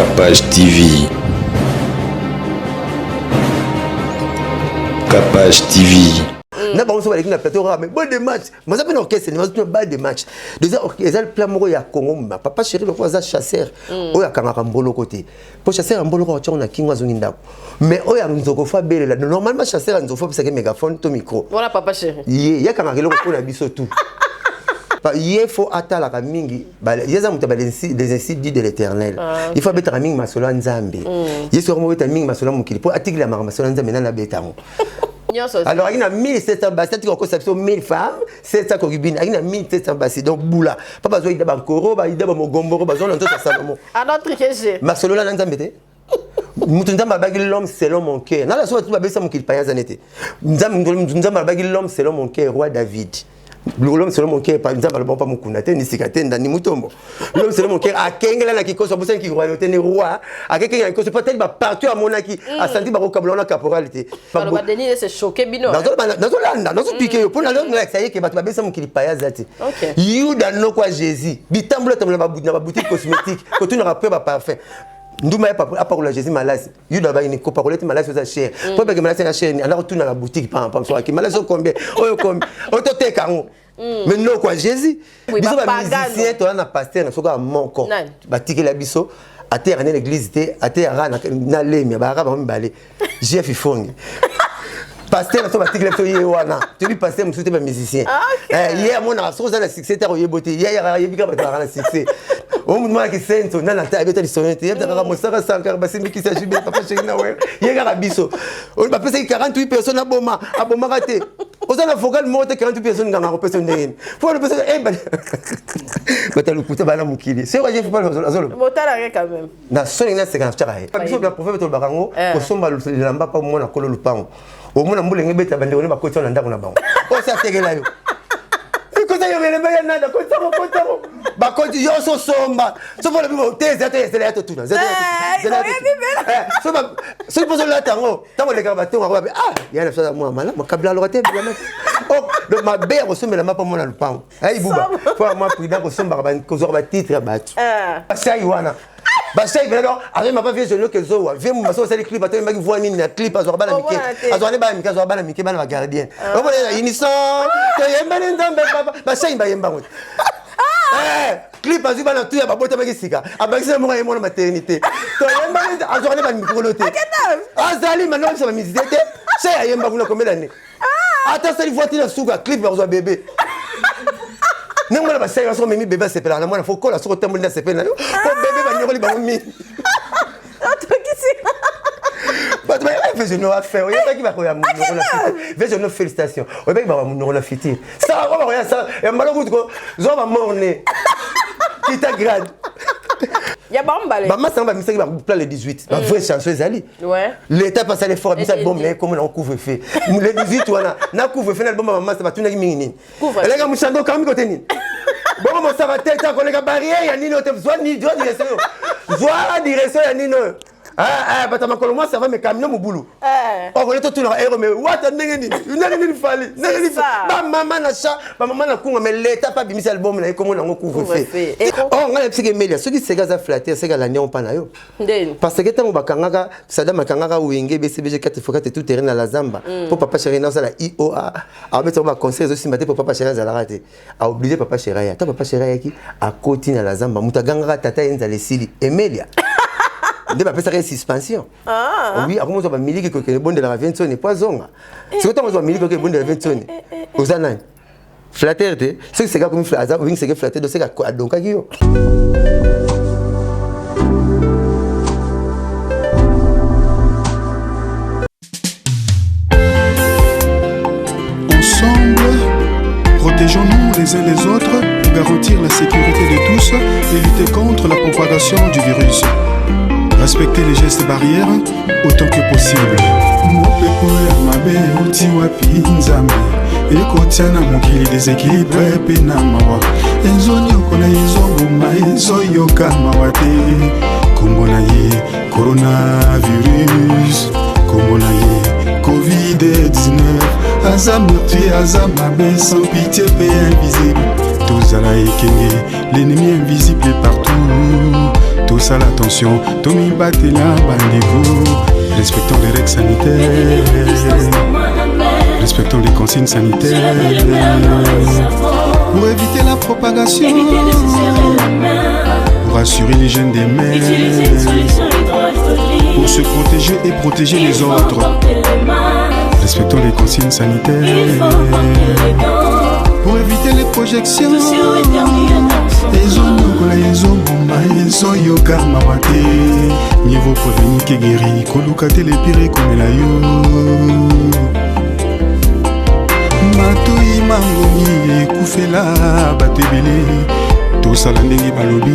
Capage TV. Capage TV. Na ba on so ba na plateau mais bon de match mais ça peut orchestre mais ça pas de match déjà orchestre plan moko ya Congo papa chéri le quoi chasseur oya kangaka mbolo côté pour chasseur mbolo ko tshona kingwa zongi ndako mais oya nzoko fa belela normalement chasseur nzoko fa parce que mégaphone to micro voilà papa chéri ya kangaka loko ko na biso tout il faut attendre la mingi yeza muta les insides de l'Éternel il faut bettre mingi masolo nzambe yeso mo bettre mingi masolo mukili pour attirer la masolo nzambe na betango. Alors, il y a 1700 basses, il y a 1000 femmes, 700 concubines, il y a 1700 basses. Donc, boula. Pas besoin de Bankoro, il y a Mogomboro, besoin de Salomon. À notre QG. Marcelo, là, nous avons l'homme selon mon cœur. Dans la soirée, tu vas baisser mon qu'il paye à l'été. Nous avons l'homme selon mon cœur, roi David. L'homme selon mon cœur, par exemple, le bon pas mon kunate, ni sikate, ni mutombo. L'homme selon mon cœur, à Kengela, qui cause pour qui royauté, ni roi, à quelqu'un qui cause peut-être partout à monaki, à senti par au cablon caporalité. Par le Denis, c'est choqué, bino. Dans le piqué, pour la langue, ça y est, que tu vas baisser mon qu'il paye à zati. You dans nos quoi Jésus, bitamble dans ma boutique cosmétique, quand tu n'auras pas parfum. Nous n'avons pas parlé de Jésus malade. Il y a une coparolette malade sur sa chair. Pour que malade sur la chair, alors tu n'as la boutique pas en pensant que malade sur combien. On te tait carrément. Mais non quoi Jésus. Oui, biso ba musicien to na pasteur na soka moko. Ba tikela biso à terre na l'église té à terre na lemi ba ra ba mbale. Jeff Fongi. Pasteur na so ba tikela biso ye wana. Tu lui pasteur musu te ba musicien. Hier mon na so za na succès ta yeboté. Hier ya yebika ba na succès. On me demande qui c'est on a la table de l'historiette il y a des monstres sankar basimi qui s'agit bien papa chéri na ouais il y a gabiso on va passer 48 personnes à boma raté on a la focale monte 48 personnes dans la personne derrière faut le personne eh ben mais le putain bala mukili c'est vrai il faut pas le motala quand même na soni na 50 tchara biso na prophète to bakango ko somba le lamba pa mona kolo lupango o mona mbulenge beta bande on ba ko tsona ndako na bango o sa tegela yo koza yo mele baya nada ko tsamo ba ko yo so somba so pour le bibo teze c'est là tout là so pour la tango tango le kaba tango ba ya na ça moi mala makabla lo te bien oh le ma bère so mele ma pa mona le pang ay buba faut moi prudent ko somba ba ko zo ba titre ba tu ça iwana ba ça il alors avec ma pas vieux jeune que zo vieux mo so c'est clip ato maki voir ni na clip azo ba na mike azo ne ba mike azo ba na mike ba na gardien on va là innocent to yemba nzambe ba ça il ba yemba ngo clip azuba na tout ya babota maki sika abakisa mo ngayemo na maternité to yemba azo ne ba micro loté azali maintenant ça va misiter ça yemba kuna combien d'années attends ça il voit il souka clip azo bébé non moi la basa yo so memi bébé c'est pela na moi faut ko la so tembo na c'est pela yo ko bébé ba nyoko li ba mi je ne vais faire. Il y a qui va faire mon je ne félicitations. Il y a qui va mon la fiti. Ça va rien ça. Et malheureux que zo va morner. Qui ta grade. Ya bambale. Maman ça va misaki ba plan le 18. La vraie chanson ezali. Ouais. L'état passe les forts bisa bombe mais comme on couvre feu. Le 18 wana na couvre feu na bombe maman ça va tuna mingi. Elle ga mushando kam côté ni. Bon moi ça va tête ko les barrière ya nino te besoin ni direction. Zoa direction ya nino. Bata makolo moi ça va me camion mon boulot. On va tout dans aéro mais what ndengeni. Ndengeni fali. Ndengeni ba maman na cha, ba maman na kunga mais l'état pas bimisa album na comme on couvre fait. Oh ngala psike melia, ce qui sega za flatter sega la nion pa na yo. Parce que tango bakangaka, sada makangaka wenge BCBG 4x4 tout terrain na la Zamba. Pour papa chéri na ça la IOA. Avec on va conseiller aussi matin pour papa chéri za la raté. A obligé papa chéri ya. Ta papa chéri qui à côté na la Zamba, mutaganga tata yenza lesili. Emelia. De ma pesa suspension. Oui, à comment on va miliki que le bon de la Vincent n'est pas zonga. C'est autant on va miliki que le bon de la Vincent. Osana. Flatter de, c'est gars comme flatter, oui, c'est que flatter de c'est à donc à Guillaume. Ensemble, protégeons-nous les uns les autres pour garantir la sécurité de tous et lutter contre la propagation du virus. Respecter les gestes barrières autant que possible. ekotiana mokili déséquilibre pe na mawa ezonyokola ezoboma ezoyoka mawa te kombo na ye coronavirus kombo na ye covid-19 aza meurtrier aza mabe sans pitié pe invisible tozala ekenge l'ennemi invisible est partout tout ça l'attention, Tommy Batela bandez-vous. Respectons les règles sanitaires, respectons les consignes sanitaires, pour éviter la propagation, pour assurer l'hygiène des mains, pour se protéger et protéger les autres. Respectons les consignes sanitaires, pour éviter les projections. Niveau prévenu qui guérit, kolukate les pires comme la yo. Matoi mangomi koufela batebele, to salandenge balobi.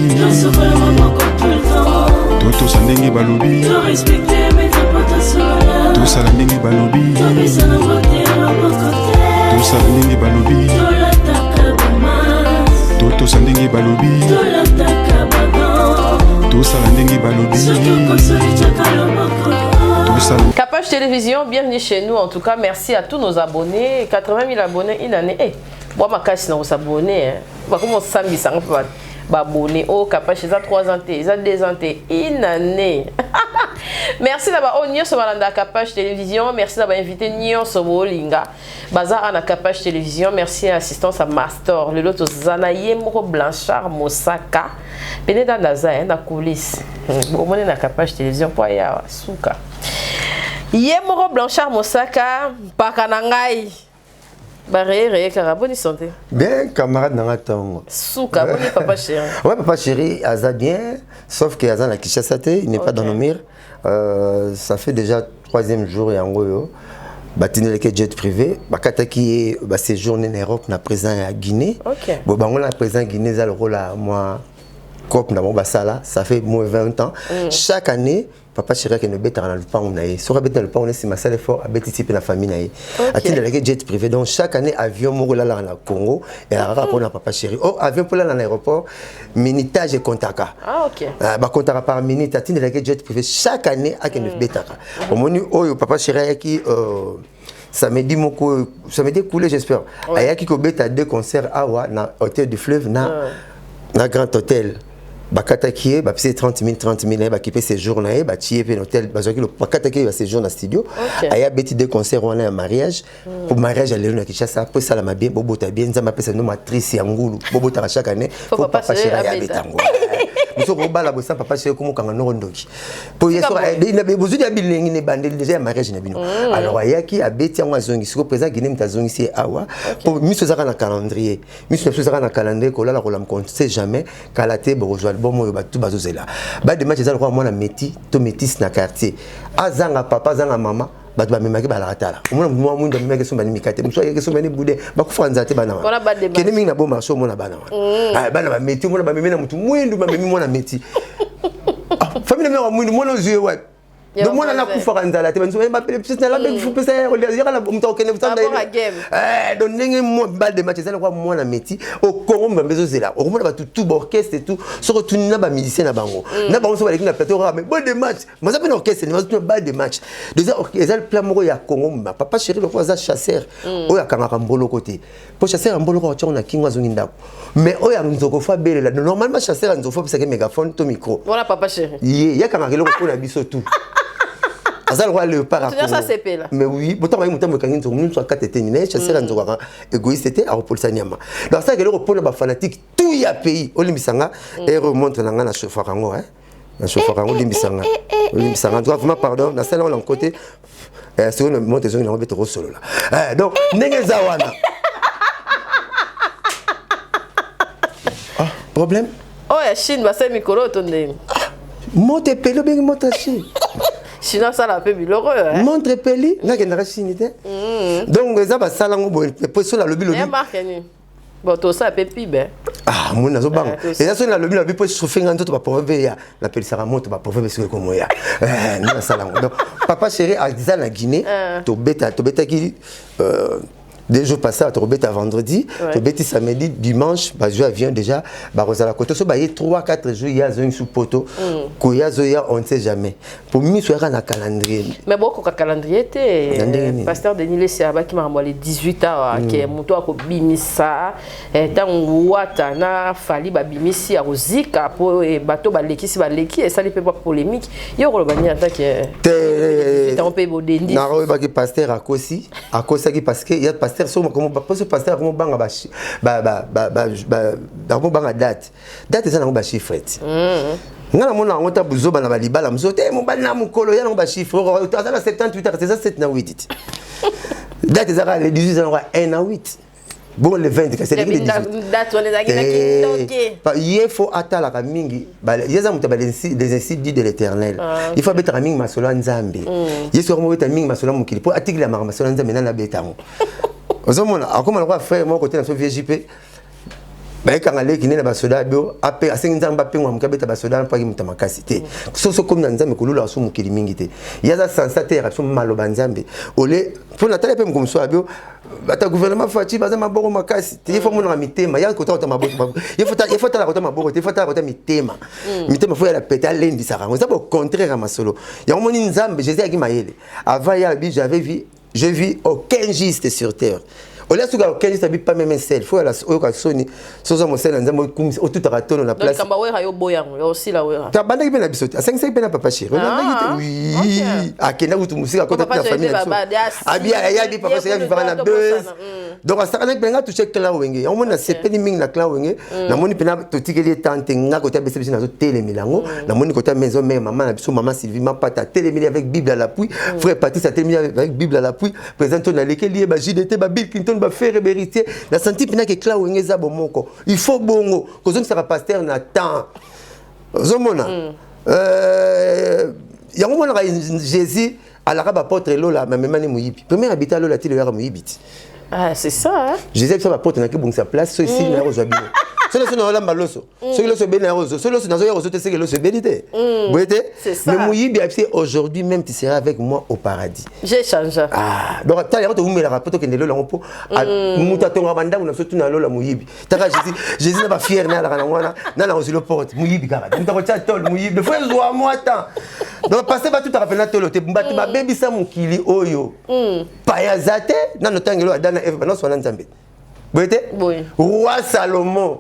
To salandenge balobi. To salandenge balobi. To salandenge balobi. To salandenge balobi. Capage Télévision, bienvenue chez nous. En tout cas, merci à tous nos abonnés. 80 000 abonnés une année. Moi, ma casse, non, s'abonner. Comment ça me abonné. Oh, Capage, ils ont 3 ans, ils ont 2 ans, une année. Merci d'avoir oh, Nyo Sobalanda Capage Télévision. Merci d'avoir invité Nyo Sobolinga. Bazar à la Capage Télévision. Merci à l'assistance à Master. Le lot Zanaye Moro Blanchard Mosaka. Pene dans la coulisse. Bon, on est dans Capage Télévision. Pour y avoir Souka. Yemoro Blanchard Mosaka. Pakanangai. Barré, bonne santé. Bien, camarade Nangatongo. Souka, bonne papa chéri. Ouais, papa chéri, Aza bien. Sauf que Aza n'a Kishasate, il n'est pas dans nos murs. Ça fait déjà 3e jour et en gros. Batine le jet privé. Bakataki séjourné en Europe, na présent à Guinée. Ok. Bon, on a présent à Guinée, ça le rôle à moi. Cop na Mombasala, ça fait moins 20 ans. Chaque année, papa chéri qui ne bête dans le pan on a. Sur bête dans le pan on est si ma salle fort à bête ici la famille na. Atine le jet privé donc chaque année avion moko là na Congo et la rapport na papa chéri. Oh avion pour là dans l'aéroport minutage et contaka. Ah OK. Ba contaka par minute atine le jet privé chaque année à qui ne bête. Au moni oh papa chéri qui ça me dit moko ça me dit coulé j'espère. Aya qui ko bête à 2 concerts à na hôtel du fleuve na grand hôtel. Bakata qui est, c'est 30 000, qui fait séjour na ba tié pe hôtel, bakata qui va séjour na studio. Aya beti de concert on a un mariage. Pour mariage à Léon Kishasa, pour ça la bien, bobo ta bien, ça m'appelle ça nom actrice Yangulu. Bobo ta chaque année, pour papa chéri à Betango. Nous sommes bala bossa papa chéri comme quand on ndoki. Pour hier soir, il n'a pas besoin de bilingue ne bande déjà mariage na bino. Alors aya qui a beti en zongi, sur présent Guinée mtazongi c'est awa. Pour miso zaka na calendrier. Miso zaka na calendrier ko la la compte sait jamais kalaté bourgeois bon moi tout bazozela ba de match za kwa mwana meti to métis na quartier azanga papa zanga mama ba ba memaki ba la ratala umona mwa mwinda memaki so bani mikate mso yeke so bani bude ba kufanza te bana wana ba de kene mingi na bomba so mona bana ah bana ba meti mona ba memena mutu mwindu ba memi mona meti famille mena mwindu mona ziwe wa donc moi on a coup faire nzala te banzo ba petite na la be fu pesa ya la mto okene butanda donc ndenge mo bal de match ça quoi moi na meti au Congo mbezo zela au mona ba tout orchestre et tout so retourner na ba musicien na bango na bango so ba lekina plateau mais bal de match mais ça pe na orchestre mais ça bal de match déjà orchestre plan moko ya Congo papa chéri le quoi ça chasseur o ya kanga mbolo côté pour chasseur mbolo ko tia on a kingwa zongi ndako mais o ya nzoko fa bele là normalement chasseur nzoko fa que mégaphone to micro voilà papa chéri ya kanga kelo ko na biso tout Azal roi le para. Mais oui, pourtant moi mutambo kangi nzo nous soit katete ni chasseur nzo kwa égoïste était à repolisa nyama. Donc ça que le repos ba fanatique tout ya pays olimbisanga et remonte na ngana chauffeur kango hein. Na chauffeur kango olimbisanga. Olimbisanga doit vraiment pardon na celle là côté sur une monte sur une robe trop solo là. Donc ndenge zawana. Ah, problème? Oh ya Chine ba se micro tonde. Monte pelo bien monte Chine. Sinon ça la fait biloko hein montre peli na kendra chinité donc ça va ça lango boy poso la lobi lobi marque ni bon to ça pepi ben ah mon nazo bango et ça sonne la lobi lobi poso chauffer nganto ba proverbe ya la peli sera moto ba proverbe sur comme ya na ça lango donc papa chéri a dit ça na Guinée to beta qui 2 jours passés, tu as vendredi, tu as samedi, dimanche, je viens déjà, la côté, il y a 3-4 jours, il y a un sous-poteau, on ne sait jamais. Pour moi, il y a un calendrier. Mais bon, le calendrier, le pasteur Denis Lessiaba qui m'a envoyé 18 ans, qui est monté à Bimisa, tant Ouatana, Fali, Bimisi, à Rosika, pour les bateaux, et ça, les pas polémique. Il y a un attaque. Il y a un peu de Denis. Il y a pasteur à Kossi, parce qu'il y a pasteur. Comment pasteur comment banga date eza na ba chiffre ngana mona ngota buzoba na balibala mzote mo bana mukolo ya na ba chiffre azala 78 heures c'est 7 na 8 date eza le 18 ans 1 à 8 bon le 20 c'est le 18 date on les a il faut atala ka mingi yeza mutaba des ainsi dit de l'Éternel il faut betara mingi masolo nzambe yeso mo beta mingi masolo mukili pour atikila mara masolo nzambe na betamo ozomona akoma lokwa frère mon côté na so VJP ba ekangale kinene ba soda bio ape asengi nzamba pengwa mukabeta ba soda pa kimta makasi te so comme na nzambe kulula so mukili mingi te yaza sensateur so maloba nzambe ole pour na tele pe mkomso abio bata gouvernement fati baza maboko makasi te ifo mona mitema ya kota kota maboko il faut tala kota maboko te il faut tala kota mitema mitema faut ya la peta lendi sarango ça au contraire à masolo ya moni nzambe Jésus aki mayele avant ya bi je vis aucun juste sur terre. Au lieu de aucun juste, pas même seul. Il faut la Sony, sans mon seul, au tout à la place. Donc, aussi la tu as bandé bien la 5 bien papa chéri. Oui. À Kenya où tu musique à côté de la famille. Ah bien, il y a des papas qui vivent dans la buzz. Donc à ça avec benga tu check là wenge. On mona c'est peni ming na clan wenge. Na moni pena to tikeli tante nga côté bese na zo télé milango. Na moni côté maison mère maman na biso maman Sylvie ma pata télé avec Bible à l'appui. Frère Patrice a télé avec Bible à l'appui. Présente na lequel ba JDT ba Bill Clinton ba faire vérité. La senti pena que clan wenge za bomoko. Il faut bongo. Kozon sera pasteur na temps. Zomona. Ya mona Jésus à la raba porte lola ma memane muyibi. Premier habitat lola ti le yara muyibiti. Ah, c'est ça, hein? Jésus ça va porter na ke sa place, ceux ici na rozabino. Ceux là na maloso. Ceux là so bena rozo. Ceux là na zo rozo te c'est que le bénité. Boyete. Mais muyibi aujourd'hui même tu seras avec moi au paradis. J'ai changé. Ah, donc ta ya to umela rapoto ke ndelo la mpo. Muta tonga banda na so tu na lola muyibi. Taka Jésus na ba fier na la kana wana na rozo le porte muyibi kara. Muta ko cha tol muyibi. Faut zo moi tant. Donc passer ba tout à rappeler na tolo te mbati ba baby sa mukili oyo. Payazate na notangelo adana Eve non so na nzambe. Boyete? Oui. Roi Salomon.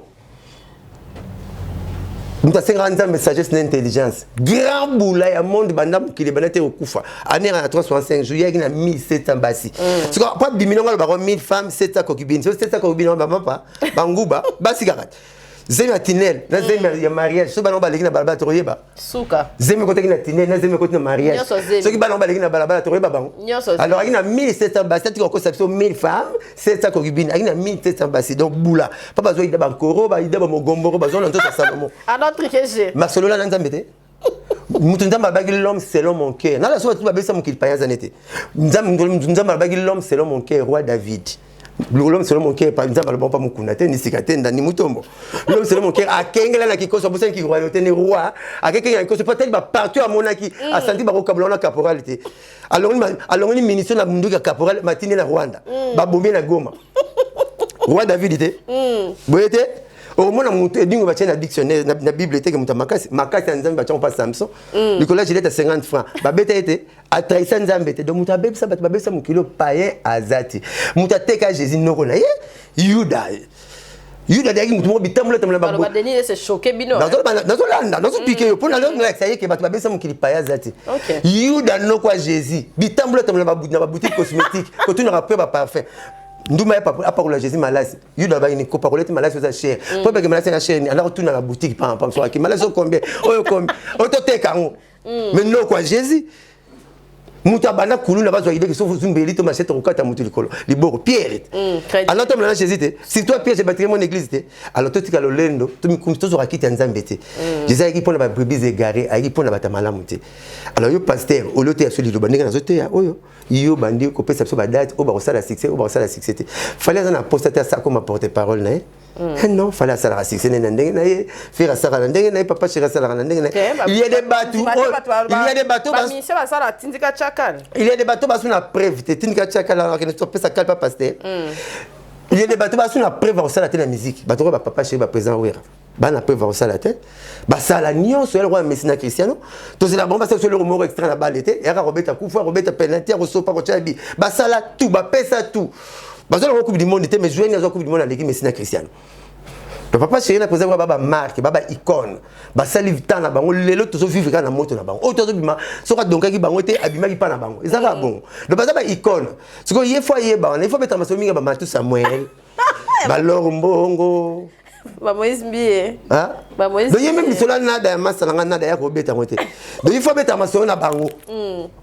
Nous avons un message d'intelligence. Grand boula ya monde bandam qui les banate au kufa. Année à 365 jours, il y a 1700 bassi. C'est quoi pas diminuer le 1000 femmes, 700 concubines. 700 concubines ba papa, banguba, basi garat. Zemi tinel, na zemi ya mariage, so balon baleki na balabala toyeba. Souka. Zemi côté na tinel, na zemi côté na mariage. So ki balon baleki na balabala toyeba bango. Alors il y a 1700 bassi, tu connais 1000 femmes, 700 concubines, il y a 1700 bassi. Donc boula. Pas besoin de bankoro, ba ida ba mogomboro, ba zona ntoto Salomon. À notre QG. Marcelo là nzambete. Mutunda bagi l'homme selon mon cœur. Na la so tu ba besa mukil payanza nete. Nzamba bagi l'homme selon mon cœur, roi David. L'homme selon mon cœur, par exemple, pas mon kunate, ni sikate, ni mutombo. L'homme selon mon cœur, à Kengela na kikoso, pour qui royauté ni roi, à quelqu'un qui peut-être partout à monaki, à senti barokablona caporalité. Alors une ministre na munduka caporal matine na Rwanda. Ba bombe na Goma. Roi David était. Boyete au moins monté dingo batien na dictionnaire na bibliothèque muta makasi nzambe batien pas Samson Nicolas Gillette à 50 francs ba beta été à trahison nzambe te donc muta bebsa bat babesa mukilo païen azati muta teka Jésus noko na Yuda dagi mutu mo bitamula tamula ba ba Denis c'est choqué bino nazo piqué pour na longue ça y est que bat babesa mukili païen azati Yuda noko Jésus bitamula tamula ba boutique cosmétique ko tu n'auras pas parfum. Nduma pas à part la Jésus malasi yuda ba ni ko parolete malasi za cher pour que malasi na cher ni alors tout dans la boutique pam so ki malasi combien oto teka ngo mais non quoi Jésus muta bana kulu na bazo idée que so zumbeli to machete okata mutu likolo liboro Pierre alors toi Jésus te si toi Pierre j'ai bâti mon église te alors toi tika lolendo to mi kumto zo rakiti nzambe te Jésus aki pona ba brebis égaré aki pona ba tamalamu te alors yo pasteur au lote ya soli lo bandeka na zote ya oyo yo bandi ko pesa so ba date o ba sala succès o ba sala succès te fallait un apostate ça comme porte-parole na Non, fallait à ça succès n'endenge faire à ça n'endenge papa chéri ça n'endenge. Il y a des bateaux. Il y a des bateaux parce qu'on a preuve tindika chakala que ne soit pas ça calme pas pasteur. Il y a des bateaux parce qu'on a preuve au la la musique. Bateau papa chéri va présent ouais. Ba na preuve au la tête. Ba ça la nion sur le roi Messina Cristiano. Donc c'est la bombe parce que le rumeur extrait la balle était et Roberta Koufa Roberta penalty reçoit pas Chabi. Ba ça la tout ba pesa tout. Ba ça la coupe du monde était mais jouer dans coupe du monde à l'équipe Messina Cristiano. Le papa chéri na présent baba marque baba icône. Ba ça livre temps na bango lelo to so vivre na moto na bango. O to so bima so ka donka ki bango te abima ki pa na bango. Ezaka bon. Le baba icône. Ce que il faut y ba, il faut mettre ma sominga ba Matou Samuel. Ba Lorumbongo. Ba Moïse Mbie. Hein? Ba Moïse. Donc il même cela nada ya masa nga nada ya ko beta ngote. Donc il faut mettre ma sominga na bango.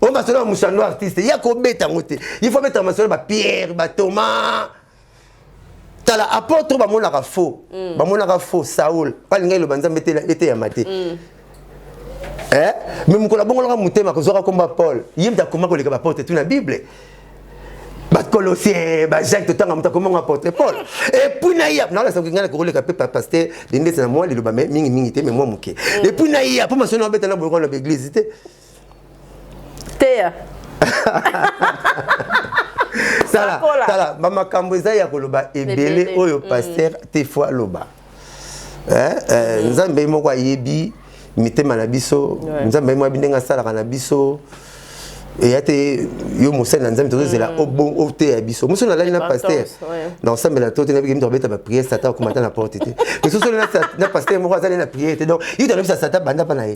O ma sominga mushano artiste ya ko beta ngote. Il faut mettre ma sominga ba Pierre, ba Thomas. Tala apôtre ba monaka faux. Ba monaka faux Saul. Pas linga lo banza mbete ya maté. Même ko la bongo la mutema ko zoka komba Paul. Yemta koma ko leka ba porte tout na Bible. Ba Colossiens, ba Jacques tout temps comment apôtre Paul. Et puis na ya na la so ngana ko leka papa pasteur de ndetse na moi le ba mingi te mais moi muke. Et puis na ya pour masono beta na boko na l'église te. Théa. Tala mama kamboza ya koloba ebele oyo pasteur te fois loba. Nzambe moko ayebi mitema na biso, nzambe moko abindenga sala kana biso. Et yate yo mosala nzambe tozela obon ote ya biso. Muso na lali na pasteur. Dans ensemble la tote na biki mtobeta ba prière sata ko matana porte te. Mais so na pasteur moko azali na prière te. Donc il doit sa sata banda pa na ye.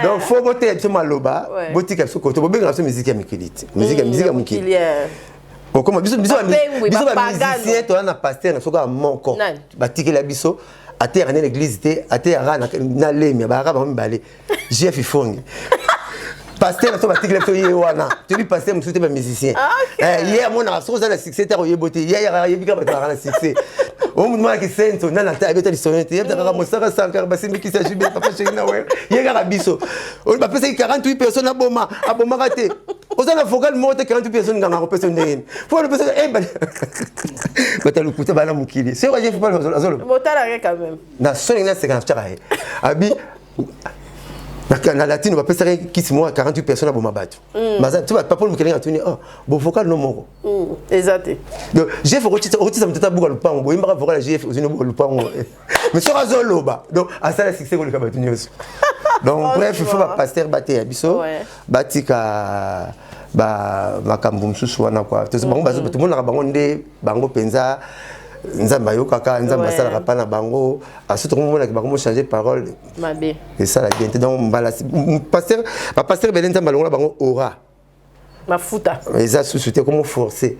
Donc faut voter absolument loba, voter quelque chose côté, bon bien la musique à Mikilite, musique à Mikili. Bon comment biso musicien toi na pasteur na soka monko, batiki la biso, à terre na l'église te, à terre na lemi ba ba mbale. Jeff Ifongi. Pasteur na so batiki la to yewana. Tu dis pasteur musuté ba musicien. Hier mon na so za na succès ta yebote, hier yebika ba na succès. On me demande qui c'est ton nana ta beta l'histoire te yebta ka mosaka sankar basi miki sa jibe papa chéri na we yega rabiso on ba pesa 48 personnes aboma raté oza na vocal mote 48 personnes nganga ko personne ndeni faut le personne bata le kuta bana mukili c'est vrai faut pas azolo motala quand même na soni na 50 chaka abi na latino ba pesa kisi moi 48 personnes aboma bato maza tu vas pas pour mukili ngatuni bon vocal no moko exact donc j'ai fait rotisa mtata buka lupango bo imba vocal j'ai fait uzino lupango mais sur azolo ba donc à ça la succès ko le kabatu nyos donc bref il faut pas pasteur baté biso batika ba makambu msusu wana kwa to bango bazo tout le monde na bango nde bango penza nzamba yo kaka nzamba sala pa na bango surtout comment on bango changer parole mabe et ça la bien donc pasteur belenta balonga bango aura mafuta mais ça sous-souté comment forcer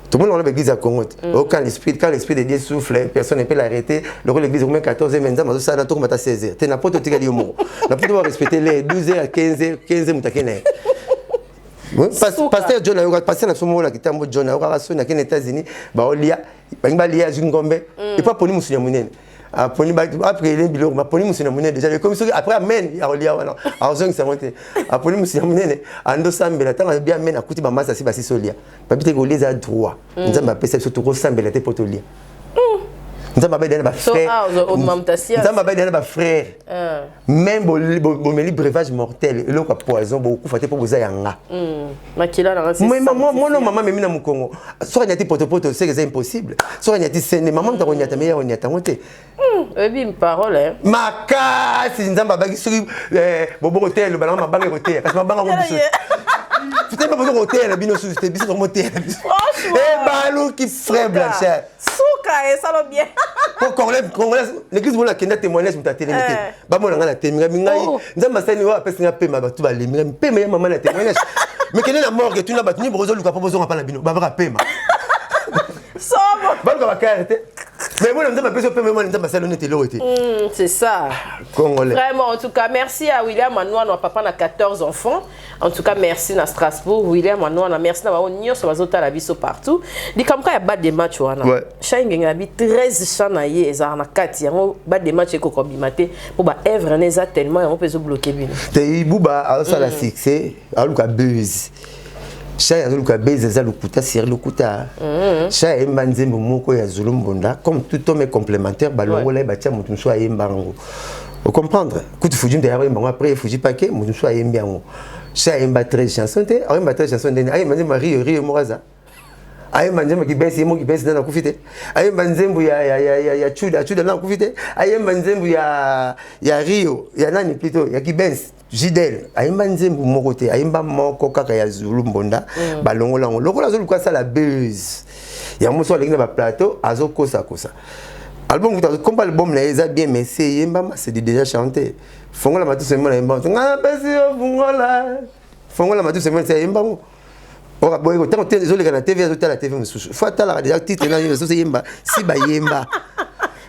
tout le monde dans l'église à Congo quand l'esprit de Dieu souffle personne ne peut l'arrêter le rôle de l'église au 14h mais nzamba ça na to mata 16h tu n'as pas tout tigali yomo na pas respecter les 12h à 15h mutakena pasteur John ayoka pasteur na somo la kitambo John ayoka so na kene États-Unis ba olia ba lia zingombe et pas poni musunya munene aponi ba après les biloko ba poni musunya munene déjà comme ça après amen ya olia wana azong ça monte aponi musunya munene ando sambela tanga bien amen akuti ba masa si ba solia ba bite ko les a droit nzamba pesa surtout ko sambela te potolia nzamba ba dana ba frère nzamba ba dana ba frère même bo meli breuvage mortel le ko poison beaucoup faté pour boza yanga makila na rasi moi maman memi na mukongo so nyati poto c'est que c'est impossible so nyati sene maman ta nyata meya nyata ngote ebi parole makasi nzamba ba kisuri bobo hotel ba na mabanga hotel kasi mabanga ko biso peut-être pas besoin hotel bino sous c'était biso hotel balou qui frère blanchard souka et ça lo bien pour congolais l'église bona kenda témoignage mutatélémé ba mona ngana téminga mingai nzamba sani wa pesa nga pema ba tu ba leminga pema ya maman na témoignage mais kenda na morgue tu na ba tuni bozo luka popozo ngapa na bino ba ba pema sobo ba luka ba carte mais moi nzamba pesa pema moi nzamba sani n'était là c'est ça congolais vraiment en tout cas merci à William Manouan papa na 14 enfants en tout cas merci na Strasbourg William Manouan merci na ba nyonso bazota la biso partout di comme ka ya bas de match wana Shainga ngabi 13 chana ye ezara na kati yango bas de match ko kobimate pour ba œuvre neza tellement on peut se bloquer bino te ibuba a ça la succès a luka buzz Chaya azoluka beze za lokuta sir lokuta. Chaya yemba nzembo moko ya Zulumbonda comme tout homme est complémentaire balongola batia mutu so ayemba ngo. Vous comprendre? Coup de Fuji derrière moi après Fuji paquet mutu so ayemba ngo. Chaya yemba 13 chansons te, ayemba 13 chansons de ayemba nzembo rio moraza. Ayemba nzembo kibesi mo kibesi na kufite. Ayemba nzembo ya chuda na kufite. Ayemba nzembo ya Rio, ya nani plutôt ya kibesi. Jidel, ayemba nzembo moko te, ayemba moko kaka ya Zulumbonda, balongola ngo. Lokola zoluka ça la buzz. Ya moso alinga ba plateau, azo kosa. Album comme album na eza bien mais c'est yemba c'est déjà chanté. Fongola matu sema na yemba. Ngana pesi fongola. Fongola matu sema c'est yemba ngo. Ora boy ko tango te zoleka na TV azota la TV mususu. Faut atala déjà titre na yemba so yemba si ba yemba.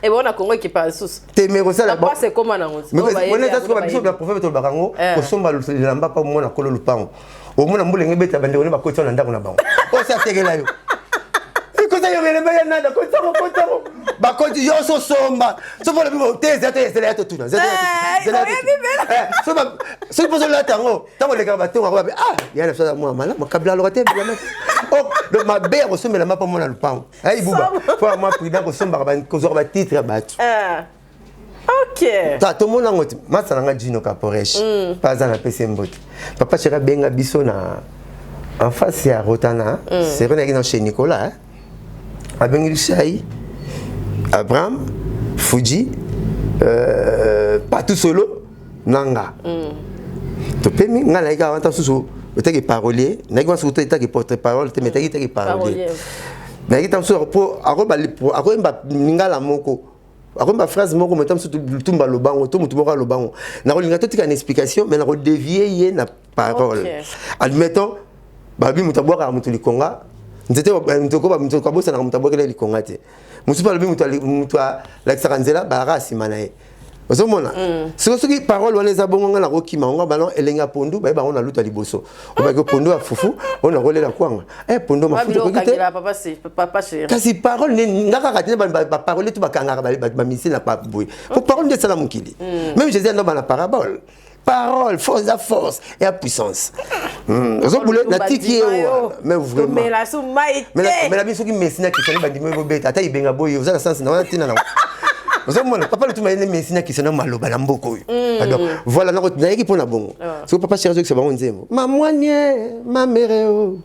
Et bon, on a Congo qui parle sous. Mais ça là-bas. C'est comment on a mais on est d'accord avec le prophète de Barango, au somba le lamba pas moi na kolo lupango. Au moins on boule ngebe tabande on ba ko tsona ndako na bango. O sa tegela yo. Iko sa yo mele mele nada ko tsamo. Ba ko yo so somba. So pour le bibo teze c'est là tout tuna. So pour la tango, tango le gaba to ba ah, ya na ça moi mala makabla lo te bien. Oh, donc ma bère au somba la mapa moi na lupango. Ai buba. Faut moi prudent ko somba ba ko zorba titre ba. Ok. Tout le monde a dit, je suis Gino Caporesh, pas dans la PC Mbot. Papa Chera Benga Bisso en face à Rotana, c'est vrai chez Nicolas. À Bengilishaï, Abraham, Fuji, pas tout solo, Nanga. Tu peux me dire que tu as sous le parolier, tu as sous le porte-parole, tu as sous parolier. Mais tu as sous pour Ningala Moko. Akomba phrase moko metam sur tumba lobango to mutumba lobango na kolinga totika une explication mais na ko dévier ye na parole admettons babi mutabwaka mutu likonga nzete mutoko ba mutu kabosa na mutabwaka likonga te mutu pa lobi mutu la tsakanzela bara simanae ozomona soki parole wana eza bongo na kokima ngo balon elenga pondu ba on a luta liboso o ba ko pondu a fufu on a rolela kwanga pondo mafuta ko kite papa chéri kasi parole ngaka katine ba parole tu bakanga ba misi na pa boy faut parole de ça la mukili même Jésus dans la parabole parole force à force et à puissance ozobule na tiki mais vraiment mais la biso ki mesina ki sani bandimo bo beta ata ibenga boy ozala sens na wana tina na papa le tout m'a mesina qui sonne maloba na mboko alors voilà na yeki pona bongo so papa cherche que c'est bon nzembo mamwanye mamereo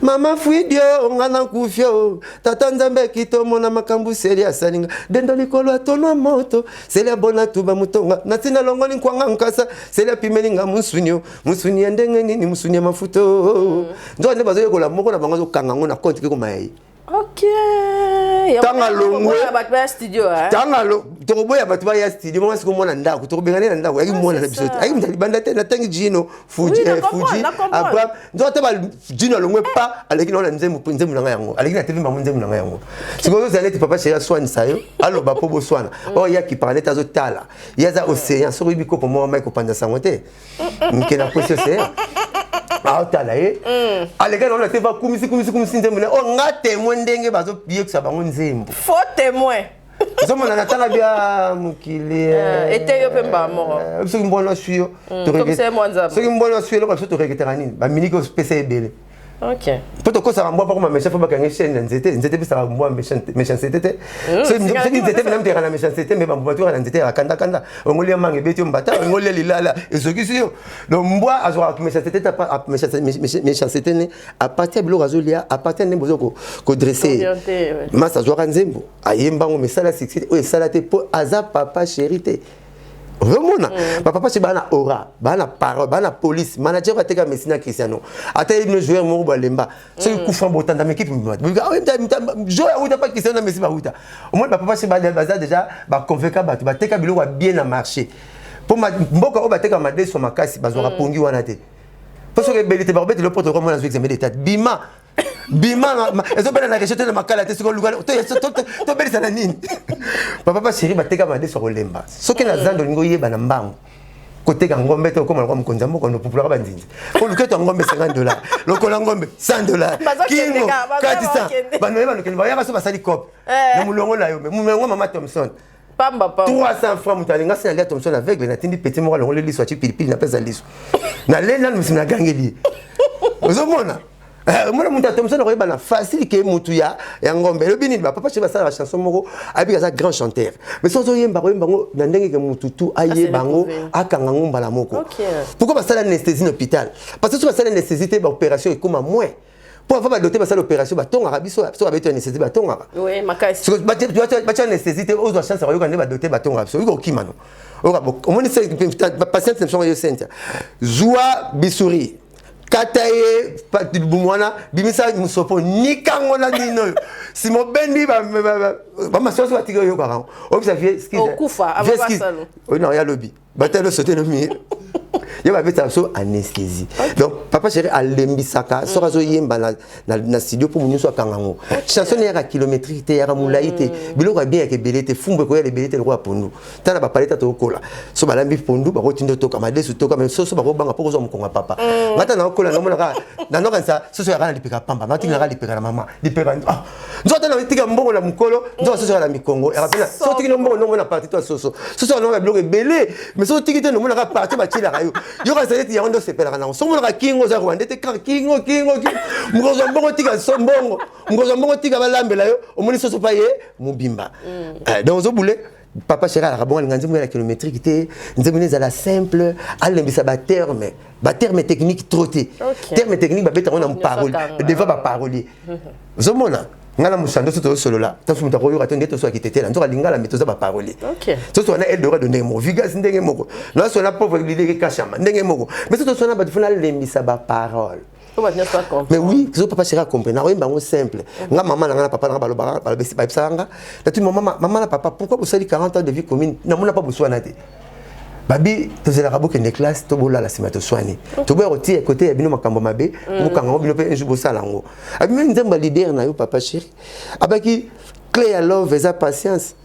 mama fuidio ngana kufio tata nzambe kitomo na makambu seli asalinga dendo likolo atono moto seli abona tuba mutonga natina longoli nkwanga nkasa seli apimeli nga musunyo ndenge nini musunyo mafuto ndo ne bazo yekola moko na bango zo kanga ngona compte ke ko mai. Ok. Tanga longwe ba studio tanga lo to boya batu ba ya studio mo siko mona ndako to bengana na ndako yaki mona na bisote ayi mutali banda te na tangi Gino Fuji abra ndo te ba Gino longwe pa aleki na nzembo nanga yango aleki na TV mamu nzembo nanga yango siko zo zaleti papa chéri soin sayo alo ba pobo soina o ya ki parler tazo tala yaza océan so biko po mo mai ko panda sangote nkena posio c'est ah tala alega na te va kumisi nzembo o nga témoin ndenge bazo biye ko sabango nzembo faux témoin zomona natala bia mukili était yo pemba moro soki mbona suyo soki mbona suyo lokala so to reketera nini ba miniki ko spécial belé. Ok. Poto ko sa mbo pa ko ma méchant fa ba kangi chaîne nzete bi sa mbo méchanceté te so nzete na mtera na méchanceté mais ba mbo to na nzete ra kanda ngoli mangi beti mbata ngoli lilala ezoki siyo donc mbo azwa ko méchanceté ta pas méchanceté ne à partir de l'orazolia à partir de bozo ko dresser masa azwa nzembo ayemba ngo mesala succès o esala te po aza papa chérité. Vraiment, papa c'est bana aura, bana parole, bana police, manager va teka Messina Cristiano. Ata il joueur mo balemba. Ce coup fan botan dans l'équipe. Joueur ou pas Cristiano Messi ba uta. Au moins papa c'est bana baza déjà ba convaincre ba teka bilo wa bien à marcher. Pour ma mboka o ba teka ma sur ma kasi bazora pongi wana te. Parce que belité ba bête le protocole moi na examen d'état. Bima ezo bana na rejeter na makala te siko luka to belisa na nini papa chéri bateka made so kolemba soki na zando lingo yeba na mbango koteka ngombe te okoma kwa mkonza moko no popula ka banzinzi ko luketo ngombe $50 lokola ngombe $100 kingo katisa bano yeba lokeni ba yaka so basali cop na mulongo la yo mulongo mama Thompson pamba 300 francs mutalinga sina lia Thompson avec na tindi petit moko longo le liso chi pilipili na pesa liso na lena msina gangeli ozomona Moi mon tatom ça n'aurait pas facile que mutuya ya ngombe le bini ba papa chez ça la chanson moko abi ka grand chanteur mais sans yemba bango na ndenge ke mututu aye bango akanga ngomba la moko pourquoi pas ça l'anesthésie en hôpital parce que ça l'anesthésie te ba opération comme à moins pour avoir doté ça l'opération ba tonga rabiso so ba beto anesthésie ba tonga oui makasi ba tu anesthésie te ozo chance ba yokande ba doté ba tonga so ko kimano au moins c'est patient ne sont yo sente joie bisouri kataye bumwana bimisa musopo nikango na nino si mo bendi ba masoso batiko yo ba o ça vie ski okufa abasalo non ya lobby batalo sauter no mi yo ba beta so anesthésie donc papa chéri alembisaka so razo yemba na studio pour munyo so kangango chanson ya kilométrique ya mulaite biloko bien ke belete fumbe ko ya le belete le roi pondu tana ba paleta to kola so balambi pondu ba kotindo to kama desu to kama so ba ko banga poko zo mukonga papa ngata na kola na mona na no kansa so ya kana lipeka pamba ngati na lipeka na mama lipeka nzo tana tika mbongo na mukolo nzo so ya na mikongo ya pena so tiki mbongo no mona parti to so no ba biloko belé mais so tiki te no mona ka parti ba chila kayo yo ka sele ti ya ndo sepela kana so mona ka kingo za rwanda te ka kingo mukozo mbongo tika so mbongo mukozo mbongo tika balambela yo omoni so pa ye mubimba donc zo boule papa chéri la bon nganzi mo la kilométrique te nzemune za la simple alembisa ba terme technique trotté terme technique ba beta on a parole devant ba parolier zo mona ngala musando so solo la tafu mutako yo atende to so akitetela nzoka lingala metoza ba parolier so so na Eldorado ndenge mo vigas ndenge moko na so na pauvre l'idée que kashama ndenge moko mais so na ba funa lembisa ba parole mais oui que papa chéri comprendre na bango simple nga maman na papa na baloba balobesi ba bisanga na tu maman na papa pourquoi vous savez 40 ans de vie commune na mona pas besoin na te babi tozela rabo kende classe to bola la sima to soigner to boya roti à côté ya bino makambo mabe mukanga bino pe un jour bosala ngo abi même nzemba leader na yo papa chéri abaki clé ya love eza patience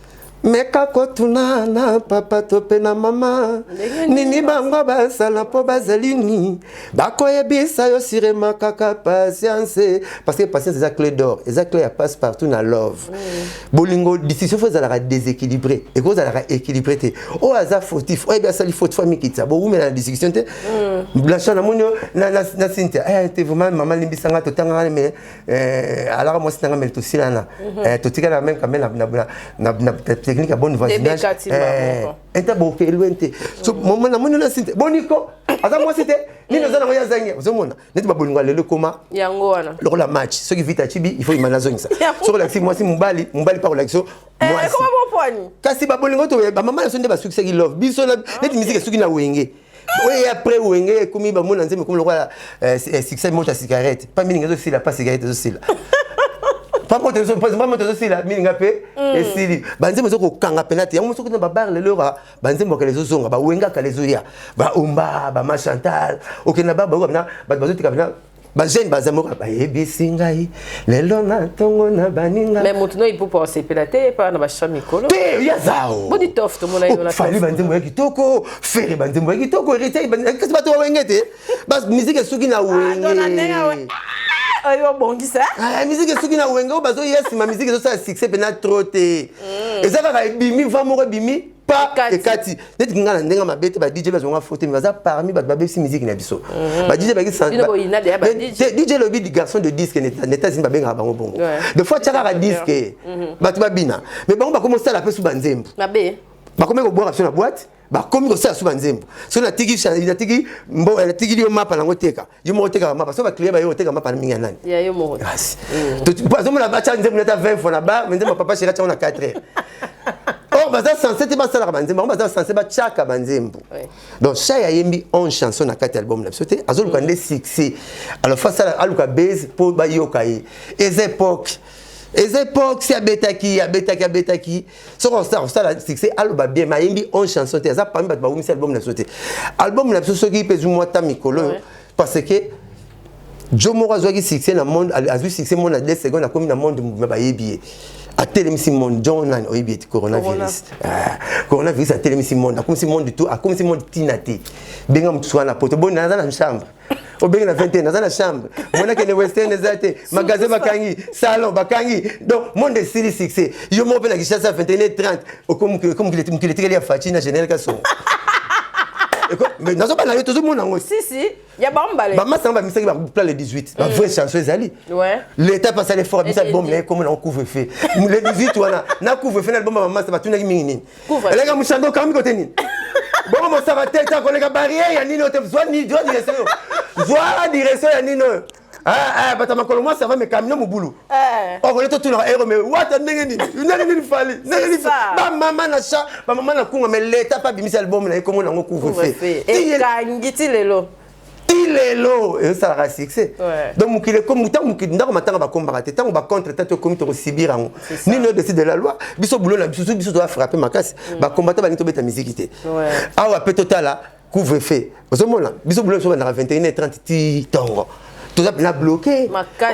meka kotuna na papa tope na mama nini bango basala po bazalini bakoyebisa yo sirema kaka patience parce que patience eza clé d'or eza clé ya passe partout na love bolingo décision faut ezalaka déséquilibré et cause ezalaka équilibré te o aza fautif o ebi asali faute famille kitsa bo umela na discussion te blancha na monyo na sinte te vraiment maman limbisanga totanga mais alors moi c'est ngam to silana to tikala même quand même na technique à bonne voisinage eta bo ke lointe so moment na monyo na sinte boniko aza moi c'était ni nous allons ya zangi ozomona neti ba bolingo lelo koma yango wana loko la match ce qui vite chibi il faut imana zongisa so la si moi si mumbali par l'action moi comment bon poigni kasi ba bolingo to ba maman so nde ba succès qui love biso na neti musique suki na wenge oui après wenge komi ba mona nzeme comme le roi succès mocha cigarette pas mini ngazo sila pas cigarette zo sila pas moi aussi la mininga pe et sili banzemo zo ko kanga penate yango soko na ba bar lelo ba banzemo ka lezo zonga ba wenga ka lezo ya ba umba ba ma Chantal okena ba na ba bazo tika na ba jeune bazamo ba yebisi ngai lelo na tongo na baninga mais mutuno ipo pa sepelate pa na ba chamikolo pe ya zao bodi tof to mona yo na fali banzemo ya kitoko fere banzemo ya kitoko rete kasi ba to wengete bas musique suki na wenge ayo bongisa musique suki na wenga bazo yes ma musique zo sa succès pena troté ezaka ka bimi va moko bimi pa ekati neti ngala ndenga mabete ba DJ bazonga faute mais baza parmi ba besi musique na biso ba DJ ba ki sans DJ lobby du garçon de disque neta zimba benga bango bongo de fois tchaka ka disque ba tu ba bina mais bango ba commencer la pesu banzembo mabe ba comme ko boire sur la boîte ba comme ko sa su banzembo so na tiki mbo na tiki yo mapa na ngoteka yo mo teka mapa so ba client ba yo teka mapa na minga nani ya yo mo yes to pas mo la ba cha nzembo na 20 fois na ba mais nzembo papa chéri cha na 4 heures oh baza censé te ba sala banzembo baza censé ba chaka banzembo donc cha yembi 11 chansons na 4 albums na sote azolu ka ndé succès alors face à aluka base pour ba yokai les époques si abetaki so on ça la succès aloba bien ma yembi 11 chansons te za parmi ba umisi album na sote album na so qui pèse moi ta mikolo parce que Jomo Razwaki succès na monde a vu succès monde na 2 secondes na comme na monde ba yebi a télémisi monde John Nan oyebi coronavirus coronavirus a télémisi monde comme si monde du tout a comme si monde tinati benga mtswana na poto bon na na chambre obenga na 21 na chambre mona que les western ezate magasin bakangi salon bakangi donc monde de série succès yo mo pe na kishasa 21h30 comme qu'il était ya Fatina General Kasso Mais nous pas tout le monde. Si, il y a Bambale. Maman, ça va me faire le 18. La vraie chance, les alliés. L'État passe à l'effort, mais bon, mais comment on couvre-feu. Le 18, on a couvre-feu, maman, ça va tout le monde. Elle est comme un chando, comme côté. Bon, ça va tête, on a barrière, il y a Nino, soit direction. Soit direction, il y a Nino. Ah, bah, moi, ça va me camions au boulot. Oh, on est tout le monde, mais what a négé, il fallait. Maman, n'a chat, maman, n'a couvre, mais l'État pas mis album, comment on couvre-feu. Et Kangiti Lelo. Il est là, et ça va succès. Donc, il est comme tant que nous avons combattre, tant qu'on va contre, tant que nous avons Sibir. Ni nous décide de la loi, biso boulot, biso doit frapper ma casse, va combattre, va nous mettre la musique. Ah, ouais, peut total, couvre-feu. Au moment là, biso boulot, on a 21h30 temps. Tout ça bien bloqué.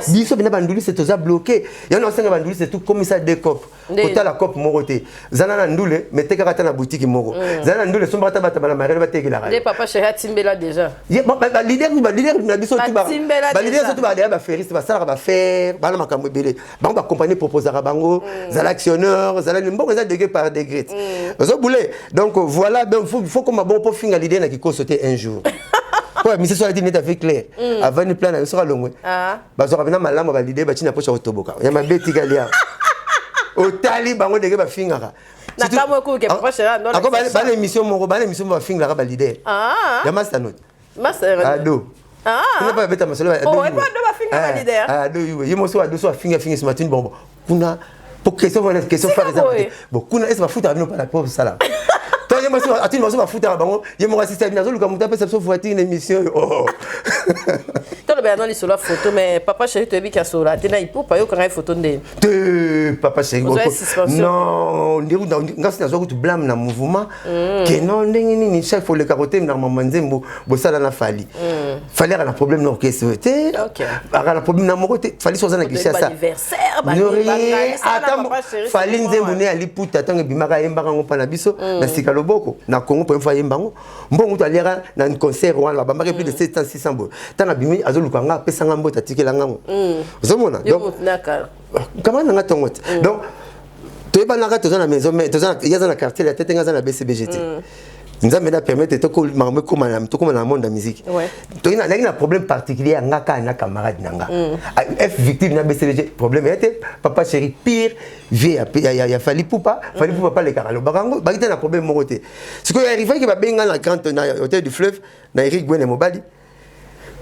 Biso bien banduli c'est tout ça bloqué. Il y en a cinq banduli c'est tout comme ça des copes. Autant la cope moroté. Zana ndule mettez karata na boutique moro. Zana ndule somba bata bata bala maré bata kila. Les papa chéri Timbela déjà. Ba leader na biso tout ba. Ba leader surtout ba ba faire ba sala ba faire ba na makambo belé. Ba ba compagnie proposer à bango, zala actionneur, zala mbongo za degré par degré. Zo boulé. Donc voilà, ben faut comme bon pour finir leader na qui sauter un jour. Ouais, mais c'est sur la dîner avec clair. Avant le plan, sera long. Bah, ça va mal là, on va l'idée, bah, tu n'as pas sur autoboka. Il y a ma bête galia. Au tali, bah, on dirait bah, fingara. Na kama ko ke papa chéri non. Ako ba l'émission mon ba l'émission va fingara ba l'idée. Ah. Ya master note. Master. Ado. Ah. On n'a pas bête ma solo. Oh, et pas de ba fingara l'idée. Ado, oui. Yemo so ado so finga ce matin bon. Kuna pour question faire des bon, kuna est-ce va foutre avec nous pas la pauvre ça là. Toi, je me foutre à bango, je me assiste à une azul comme tu appelles ça voiture une émission. Oh. Toi le bien sur la photo mais papa chéri tu es bien sur la tena il peut pas yo quand une photo de papa chéri. Non, ndiru ngasi nazo tu blâme na mouvement que non ndenge ni chef faut le carotter na maman nzembo bosala na fali. Fallait avoir un problème non que c'était. OK. Avoir un problème na moroté, fallait soit na guichet ça. Anniversaire, attends, fallait nzembo ne ali puta tanga bimaka yembaka ngo pana biso na sikalo boko na Congo pour fois yembango mbongo to aliera na un concert rwanda ba marqué plus de 700 600 bo tanga bimi azolukanga pesa ngambo tatikela ngango uzomona donc comment na ngatongote donc to eba na to na maison mais to za na quartier la tête ngaza na BCBGT nzambe na permettre to ko mamwe ko na monde de musique to ina na problème particulier ngaka na camarade nanga f victime na BCBG problème était papa chéri pire vie ya fali poupa pas les caralo barango ba na problème mo côté ce que arrivé que ba benga na grand na hôtel du fleuve na Eric Gwene Mobali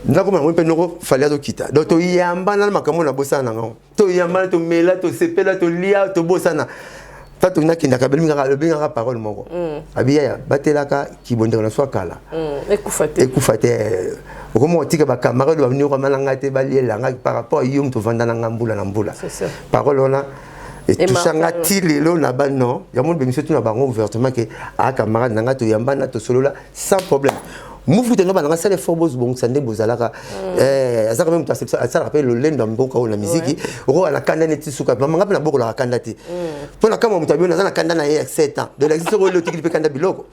ndako ma mpe noko fali azo kita donc to yamba na makambo na bosana ngo to yamba to mela to sepela to lia to bosana tato na kinda kabeli ngaka lebinga parole moko abiya batelaka kibonde na swakala ekufate okomo tika ba camarade ba venir malanga te baliyelanga par rapport yum to vanda na ngambula na mbula parole ona et tout ça ngati lelo na ba non ya mon bémission tout na bango ouvertement que a camarade nanga to yamba na to solola sans problème Mouvement de l'homme, c'est les formes bon, ça n'est pas là. Ça quand même, ça rappelle le lend dans beaucoup la musique. Au à la candane et tout ça. Maman a beaucoup la candate. Pour la caméra, on a la candane il y a 7 ans. De l'existence le tigre peut candane biloko.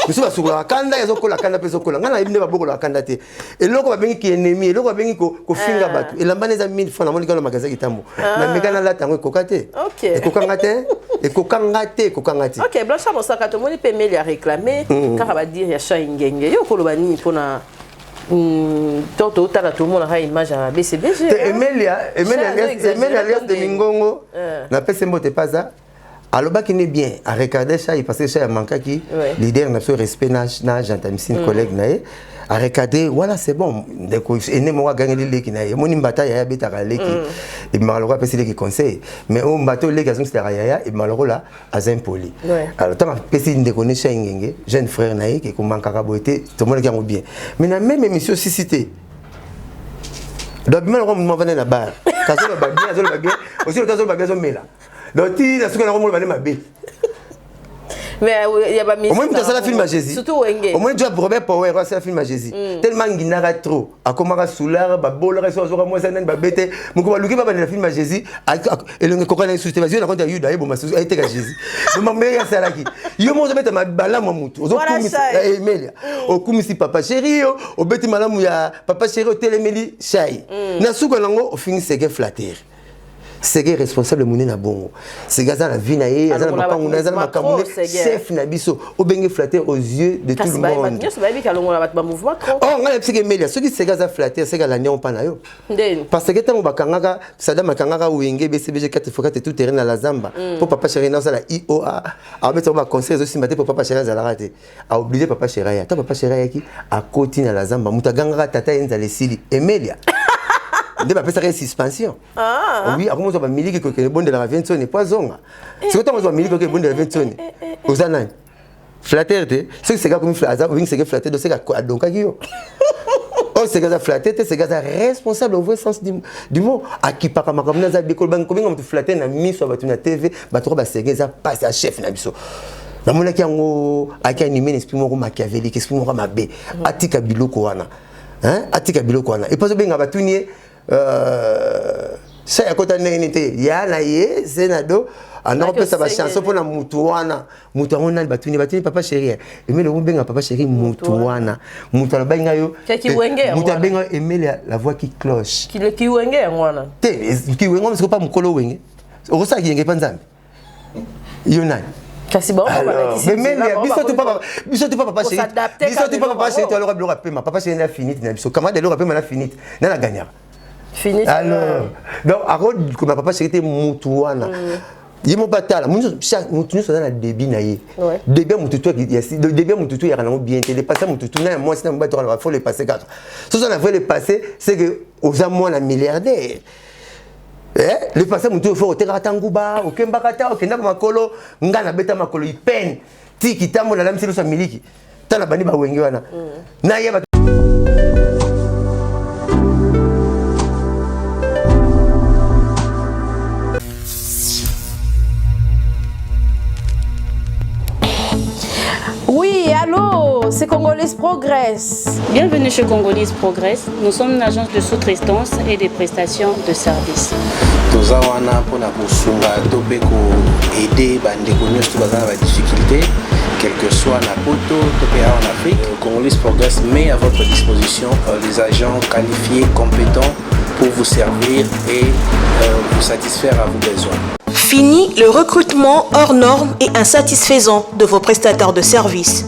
Nous sommes sur la candane, ils ont la candane peso kola. Ngana ibne ba beaucoup la candate. Et loko ba bengi ki ennemi, loko ba bengi ko finga batu. Et la baneza 1000 francs na moni kana magasin kitambo. Na mekana la tango kokate. OK. Et kokangate. Et kokangate. OK, Blanchard Mosaka to moni pe meli a réclamer car va dire ya cha ingenge. Yo koloba ni pona toto tala tout le monde a image à BCBG. Emelia de Mingongo na pese mbote paza. Alors bah qui n'est bien à regarder ça il passait ça manque qui leader n'a pas respect na jantamisi collègue nae à regarder voilà c'est bon donc ene mo gagner les qui nae moni mbata ya beta ka leki et malheureux parce que qui conseil mais on bateau les gazons c'est ya et malheureux là azin poli alors tant pesi de connaître ngenge jeune frère nae qui comment ka boité tout le monde qui bien mais na même émission cité donc malheureux on va venir la barre kazo ba bien aussi le kazo ba bien mela donc tu as ce qu'on a remonté ma bête. Mais il y a pas mis. Au moins tu as la film à Jésus. Surtout Wenge. Au moins tu as Robert Power c'est la film à Jésus. Tellement guinara trop. A comment soular ba bolera so zo moi ça ba bête. Mon ko luki ba la film à Jésus et le kokana sur télévision na konta yuda ebo masu a été à Jésus. Donc mais ya ça là qui. Yo mo zo bête ma bala mo mutu. Ozo kumisi Emelia. O kumisi papa chéri o bête malamu ya papa chéri o telemeli chai. Na suko nango o fini sege flatter. c'est que responsable mouné na bongo c'est gars la vie na ye azana makangu na azana makamune chef na biso obenge flatter aux yeux de tout le monde oh ngala psike melia ceux qui c'est gars flatter c'est gars la néon pa na yo parce que tango bakangaka sada makangaka wenge BCBG 4x4 tout terrain na la zamba pour papa chéri na ça la IOA a mettre ba conseil aussi maté pour papa chéri za la raté a obligé papa chéri ya ta papa chéri ki a côté na la zamba mutaganga tata yenza les sili Emelia de ba pesa suspension oui a comment ça va miliki que bon de la Vincent n'est pas zonga c'est quand on va miliki que bon de la Vincent ozana flatter te c'est gars comme flatter oui c'est que flatter de c'est gars donc yo oh c'est gars flatter c'est gars responsable au vrai sens du mot à qui papa makamna za bikol bang combien on te flatter na miso ba tuna TV ba to ba c'est gars passe à chef na biso na mona ki yango aki animer esprit moko machiavélique esprit moko mabe atika biloko wana hein atika biloko wana et pas benga batunier ça ya kota nete ya na ye senado ana pesa ba chanson pour na mutu wana batuni papa chéri mais le benga papa chéri mutu wana mutu la benga yo mutu benga aimer la voix qui cloche qui wenge wana te qui wenge c'est pas mukolo wenge okosa ki yenge panzambi yo nani kasi bon mais biso tu papa chéri tu alors bloquer paiement papa chéri na fini na biso comment de l'euro paiement na fini na la gagnera fini alors donc arode comme papa chéri te mutu wana yimo batala mutu so na débit na ye débit mutu to débit mutu to ya na bien te dépasser mutu na moi c'est na bato il faut le passer car ce ça va le passer c'est que aux amours la milliardaire le passé mutu faut otera tanguba okembakata okenda makolo ngana beta makolo ipen tiki tambo na lamsilo sa miliki tana bani ba wengi wana na ye Oui, allô, c'est Congolese Progress. Bienvenue chez Congolese Progress. Nous sommes une agence de sous-traitance et des prestations de services. Nous avons aider les difficultés, quel que soit la poto, en Afrique. Congolese Progress met à votre disposition les agents qualifiés, compétents pour vous servir et vous satisfaire à vos besoins. Fini le recrutement hors normes et insatisfaisant de vos prestataires de services.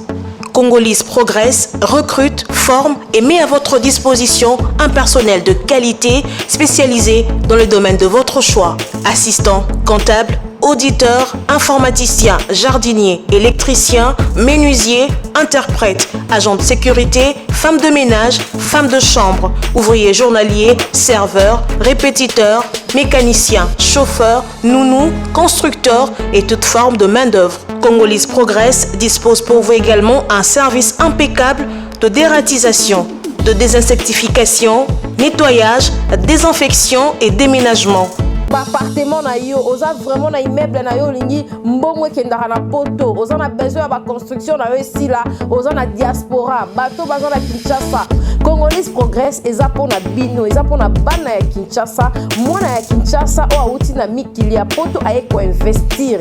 Congolese Progress recrute, forme et met à votre disposition un personnel de qualité spécialisé dans le domaine de votre choix. Assistant, comptable, auditeur, informaticien, jardinier, électricien, menuisier, interprète, agent de sécurité, femme de ménage, femme de chambre, ouvrier journalier, serveur, répétiteur, mécanicien, chauffeur, nounou, constructeur et toute forme de main-d'œuvre. Congolese Progress dispose pour vous également un service impeccable de dératisation, de désinsectification, nettoyage, désinfection et déménagement. Appartement na yo, oza vraiment na immeuble na yo lingi mbongo kendaka na poto, oza na besoin ya construction na yo ici là, oza na diaspora, bato baza na Kinshasa. Congolese Progress eza pona bino, eza pona bana ya Kinshasa, mwana ya Kinshasa o auti na mikili ya poto aye ko investir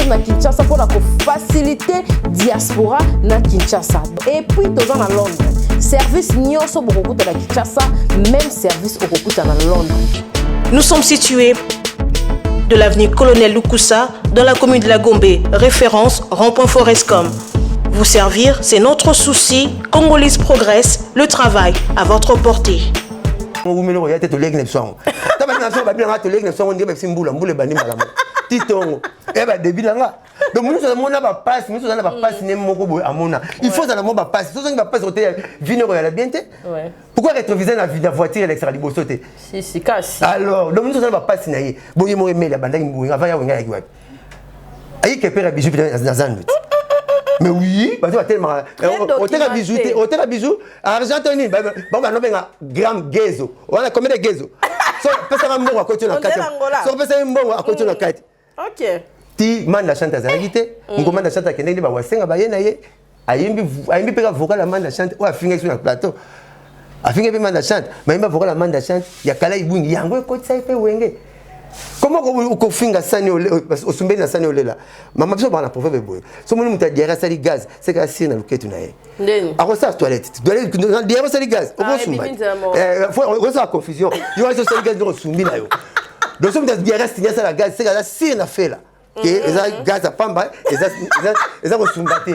na Kinshasa pona ko faciliter diaspora na Kinshasa. Et puis toza na Londres. Service nyonso bokokuta na Kinshasa, même service bokokuta na Londres. Nous sommes situés de l'avenue Colonel Lukusa dans la commune de la Gombe, référence rond-point Forescom. Vous servir, c'est notre souci. Congolese Progress, le travail à votre portée. Donc nous avons pas passe, nous avons pas passe il faut ça pas passe. Tout ça va pas sauter venir à la bienté. Pourquoi rétroviser la voiture l'extra libo sauter? Si casse. Alors donc nous avons pas passe naïe. Bon il m'a la bande il va y avoir un gars. Aïe que père bijou dans un mais oui, parce que tellement hôtel à bijoux argentine bon non benga gramme gezo. On a combien de gezo? So pesa mbongo à côté na kati. So pesa mbongo à côté na kati. OK. Ti manda chante azalite ngomanda chante akendeli ba wasenga ba yena ye ayimbi peka vocal la manda chante o afinga sur le plateau afinga pe manda chante mayimba vocal la manda chante ya kala ibungi yango ekotisa ipe wenge comment ko finga sani osumbe na sani olela mama biso bana proverbe boy so moni muta diara sali gaz c'est ka sina luketu na ye ndeni akosa toilette diara sali gaz okosumba faut ça confusion yo so sali gaz no sumbi na yo donc soki guerre signer ça la gaz c'est la sire na fait là que eza gaz à pamba eza kosumba te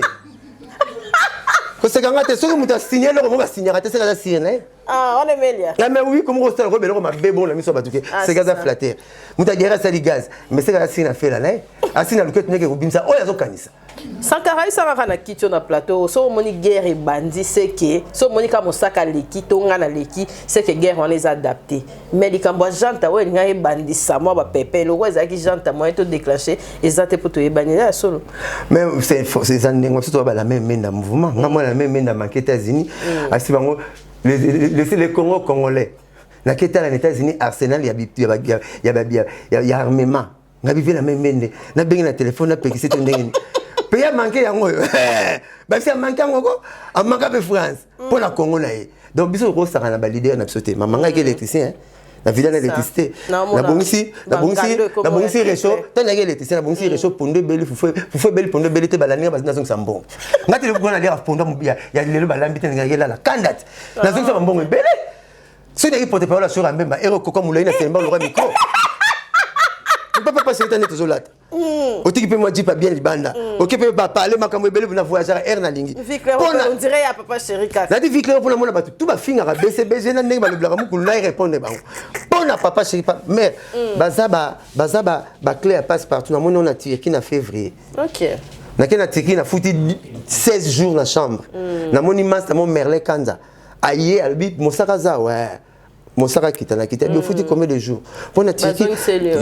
kosekanga te soki moto asigner eloko moko asignera te c'est la sire na ye. Ah, on est meilleur. Mais oui, comme on s'est rebellé, on m'a bébé, on a mis sur Batouké. C'est gaz à flatter. Mouta guerre ça les gaz. Mais c'est la sine à faire là, né? Asine à l'ouquette n'est que vous bimsa. Oh, y'a aucun ça. Sankara, ça va na kitchen na plateau. So moni guerre et bandit, c'est que so moni comme sac à l'équipe, tonga na l'équipe, c'est que guerre on les adapté. Mais les cambois janta ouais, n'y a bandit ça, moi bah pépé, le roi ça qui janta moi tout déclenché, et ça te pour te bannir là solo. Mais c'est années, moi surtout la même main dans mouvement. Moi la même main dans les États-Unis. Asi bango le Congo congolais. Na keta les États-Unis Arsenal il y a armement. Na vivre la même main. Na bengi na téléphone na peki c'est ndenge. Pays a manqué yango. Ba si a manqué yango, a manqué de France pour la Congo na ye. Donc biso ko sara na ba leader na sauté. Mamanga ki électricien. La ville d'électricité. La bongisi réchaud. Tant la électricité, la bongisi réchaud pour deux belles, faut belle pour deux belles te balanier parce que nous sommes bons. Quand tu le vois aller à fond, il y a le balambi te ngaye là la candidate. Nous sommes bons belle. Ce n'est pas porte-parole sur un même héros comme Moulina c'est le roi micro. Tu peux pas passer le temps de toujours là. Oki peut moi dire pas bien les bandes. Oki peut pas parler makambo belle vous voyager air na lingi. On dirait à papa chéri Kat. La vie claire pour le monde ba tout ba finga BCBG na ndenge ba le blaka mukulu na répondre ba. Pona papa chéri pas mais ba clair passe partout na mon on a tiré qui na février. OK. Na qui na tiré na foutu 16 jours na chambre. Na mon immense mon Merlin Kanza. Aïe albi Mosakaza ouais. Mosaka kitana kita il faut combien de jours pour na tiki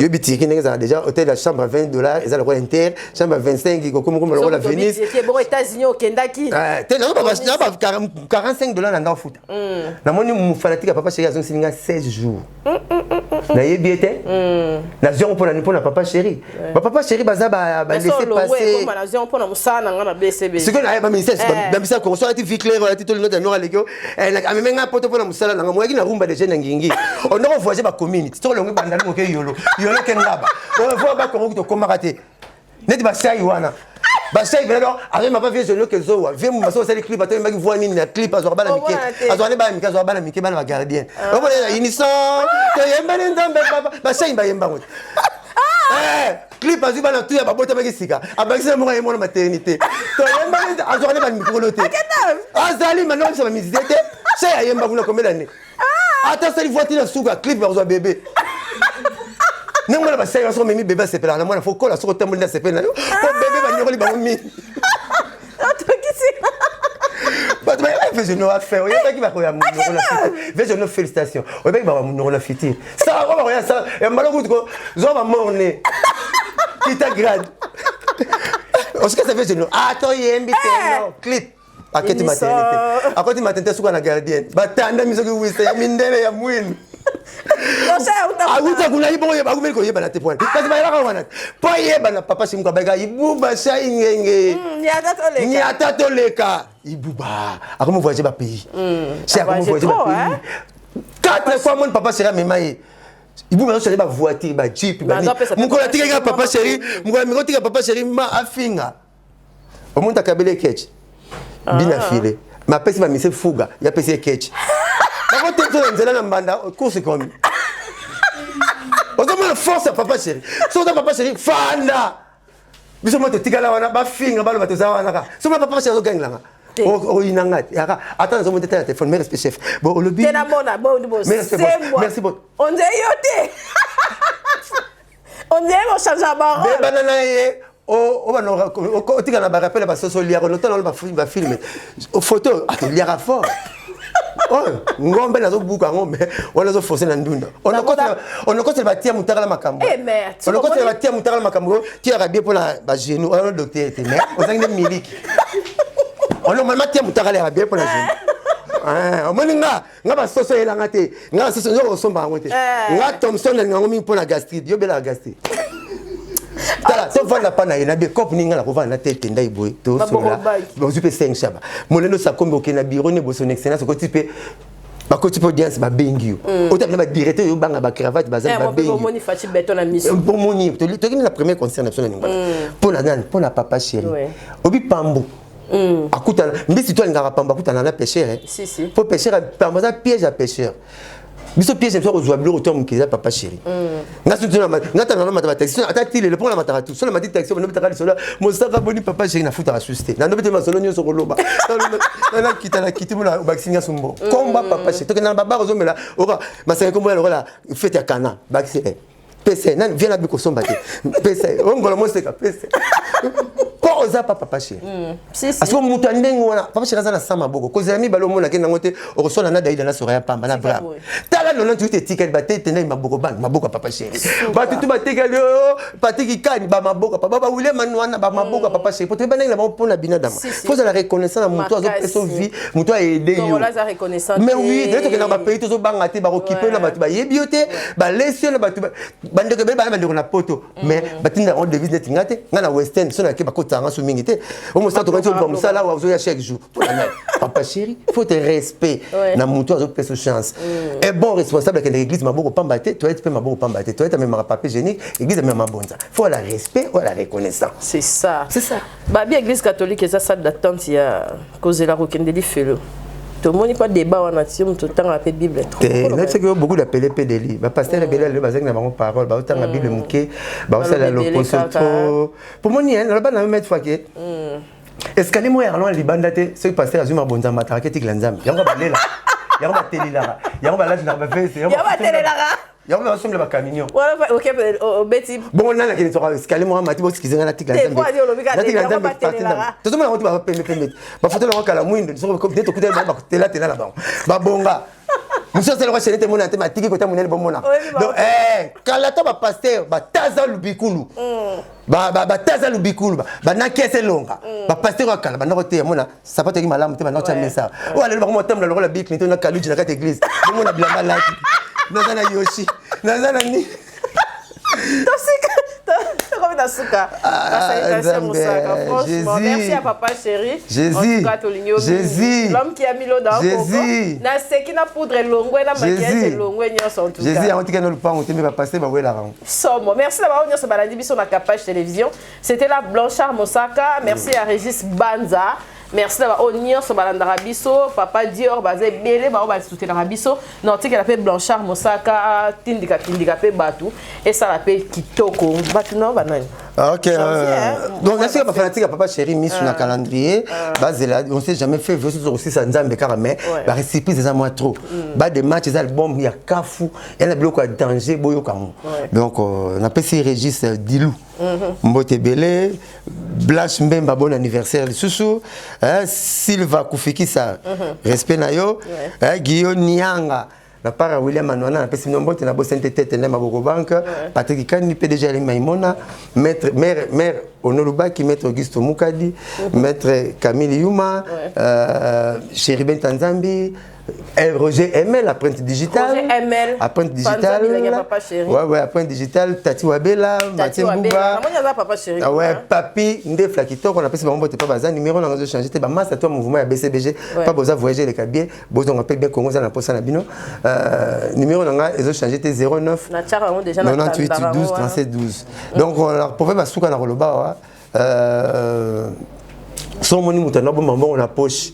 yo bitiki neza déjà hôtel la chambre à $20 et ça le roi inter chambre à 25 comme le roi la Venise bon États-Unis au Kendaki te na pas $45 na ndao futa na moni mu fanatique papa chéri azon sininga 16 jours na yebiete na zion pour na papa chéri papa chéri baza ba laisser passer comme na zion pour na musana nga na BCB ce que na ba ministère ba bisa ko so ati vie claire la titolo no no aleko na menga poto pour na musala na moi qui na rumba de jeunes ngingi on doit voyager ba community to longi bandali ko yolo kengaba on voit ba ko to komarate net ba sai wana ba sai belo avec ma pas vieux jeune que zo vie mu maso c'est les clips ato maki voix nini na clip azwa bana mike azwa bana mike bana gardien on voit les innocent to yemba nzambe ba sai ba yemba ngote clip azwa bana tu ya ba bota maki sika abakisa mo na maternité to yemba azwa bana micro loté azali maintenant ça va misité c'est yemba kuna combien d'années. Attends, ça, il voit qu'il a un clip vers un bébé. Non, moi, je vais faire bébé, c'est pas là. Moi, il faut qu'on la sorte de mon c'est pas là. Pour bébé, il va y avoir les ballons. Je ne vais faire. Il y a qui va faire mon je ne félicitations. Il y a qui va mon la fiti. Ça, on va rien ça. Et malheureusement, je vais morner. Qui t'a grade. Est-ce que ça fait je ne. Attends, il y a un bité. Clip. À côté maternité. À côté maternité, c'est quoi la gardienne? Batanda miso qui wista ya mindele ya mwini. Aguta kuna ibo yeba kumeli ko yeba na tepoine. Kasi ba yaka wana. Po yeba na papa simko baga ibuba sha ingenge. Ni atato leka. Ibuba. Akomo voyager ba pays. C'est akomo voyager ba pays. 4 fois mon papa sera memaye. Ibuba so ba voiture ba jeep ba. Mon ko la tika papa chéri, mon ko tika papa chéri ma afinga. Omonta kabele ketch. Bina filé ma pesi va mise fuga ya pesi ketch ba ko tento nzela na mbanda course comme ozo mona force papa chéri so papa chéri fanda biso moto tikala wana ba finga ba lo batoza wana ka so papa chéri gangla o inanga yaka attends zo monter ta téléphone mais respect chef bon le bi tena bona bon merci bon on dit yote on dit on change la parole banana ye o tika na ba rappel ba soso liaro no tala ba filmer photo liara fort oh ngombe nazo buka ngombe wala zo forcer na ndunda on a côté ba tia mutaka la makambo on a côté ba tia mutaka la makambo tia rabie pour la ba genou on docteur était mais on a une miliki on normalement tia mutaka la rabie pour la genou omoninga nga ba soso elanga te nga soso zo somba ngote nga Thompson na ngomi pour la gastrite yo bela gastrite. Tala, so vanda pana ina be cop ninga la kovana tete ndai boy to so la bo zupe 5 shaba molendo sa kombe okena biro ne bo son excellence ko type ba ko type audience ba bengi o tape ba directeur yo banga ba cravate ba za ba bengi bon moni fati beton na mission bon moni to la première concert national pour la papa chéri obi pambo akuta mbisi to ngara pamba akuta na pêcheur si pour pêcheur pamba za piège à pêcheur biso piège so ozwa bilo oto mukeza papa chéri ngaso tuna ngata na mata taxi ata tile le pont la mata tout so la mata taxi no betaka solo mo saka boni papa chéri na futa la susté na no betema solo nyo so koloba na kita na kiti mo la vaccine sumbo komba papa chéri to na baba zo mela ora masaka kombo la rola fête ya kana vaccine PC nan vient la biko somba te PC ongola mo seka PC Poza papa chéri. Si si. Parce que mutu ndenge wana papa chéri na sama boko. Kozela mi balo mona kenda ngote okosola na daida na soya pamba na bra. Tala non tu te ticket baté tena maboko bang maboko papa chéri. Ba tu ba tekali patiki kani ba maboko papa ba wule manwana ba maboko papa chéri. Pour te bana la pona binadama. Faut la reconnaissance mutu azo peso vie, mutu a aider yo. La reconnaissance. Mais oui, dès que na ba pays to banga te ba occuper na ba ba yebiote, ba laisser na ba bande ke ba na poto. Mais batinda on devise net ngate ngana western so na ke ba kotanga so mingité. Au moins ça to quand comme ça là où chaque jour. Papa chéri, faut te respect. Na mutu azo peso chance. Et bon responsable que l'église maboko pambaté, toi tu maboko pambaté, toi tu même papier génique, église même mabonza. Faut la respect ou la reconnaissance. C'est ça. C'est ça. Bah bien église catholique et ça salle d'attente il y a cause la roquine de felo. Tout le monde n'est pas débat en nation tout le temps avec Bible. Là c'est que beaucoup d'appelés pédéli. Bah pasteur rebelle le bazin na bango parole, bah autant la Bible muké, bah ça la l'opposition. Pour moi ni là bas na mettre fois que escalier moi allons libanda te ce pasteur azuma bonza mataka ti glanzam. Yango balela. Yango bateli là. Yango balati na ba fesse. Yango bateli là. Yango ba somle ba camion. Voilà OK beti. Bon on a la qui sera escalier moi mati bo skizenga na ti glanzam. Yango bateli là. Tout le monde va pembe. Ba photo la kala mwindo so ko peut-être kuta ba tela là ba. Ba bonga. Monsieur c'est le roi chéri mona thématique ko ta monel bon mona. Donc kala ta ba pasteur ba taza lubikulu. Ba taza lubikulu ba na kese longa. Ba pasteur akala ba na kote mona sapato ki malamu te ba na cha mesa. O ale ba ko motam la bik ni to na kaluji na kate église. Mona bilamba la. Nazana Yoshi. Nazana ni. Franchement, merci à papa chéri. Jésus. L'homme qui a mis l'eau dans le coco. Na seki na poudre longue na maquillage longue nyonso en tout cas. Jésus, on dit que nous pas on te va passer ba wela ran. Somo. Merci d'avoir venu sur Baladi Biso na Capage Télévision. C'était la Blanchard Mosaka. Merci à Régis Banza. Merci d'avoir honneur sur Balandara Biso, Papa Dior, Bazé Bélé, Baoba soutenir Biso, Nanti qui l'appelle Blanchard Mosaka, Tindika pe Batou, et ça l'appelle Kitoko, Batou non, banane. Ok. Donc merci à fanatique papa chéri mis sur le calendrier. Basé là, on s'est jamais fait aussi ça nzambe carrément. Ba récipient des amours trop. Ba des matchs des albums il y a Kafou, il y a bloc à danger boyo kamu. Donc on appelle ces Régis Dilou. Mbote Belé, Blanche Mbemba bon anniversaire Soussou, Silva Koufiki ça. Respect nayo, Guillaume Nianga. La part William Manwana, la personne nombre de la bosse tête et la Mabogo Bank, Patrick Kani, PDG Maïmona, maître maire Onoruba qui maître Augusto Mukadi, maître Camille Yuma, Chéribin Tanzambi, Roger ML, apprenti digital. Roger ML. Apprenti digital. Ouais, apprenti digital. Tati Wabela, Mathieu Bouba. Ah ouais, Papi, Ndefla qui toque, on appelle ça bon, t'es pas bazar. Numéro, on a changé. T'es pas masse à toi, mouvement à BCBG. Pas besoin de voyager les cabiers. Besoin, on appelle bien Congo, ça n'a pas ça, Nabino. Numéro, on a changé, t'es 09 98 12 37 12. Donc, on a pour faire ma souka dans le bas. Son moni moutana, bon, maman, on a poche.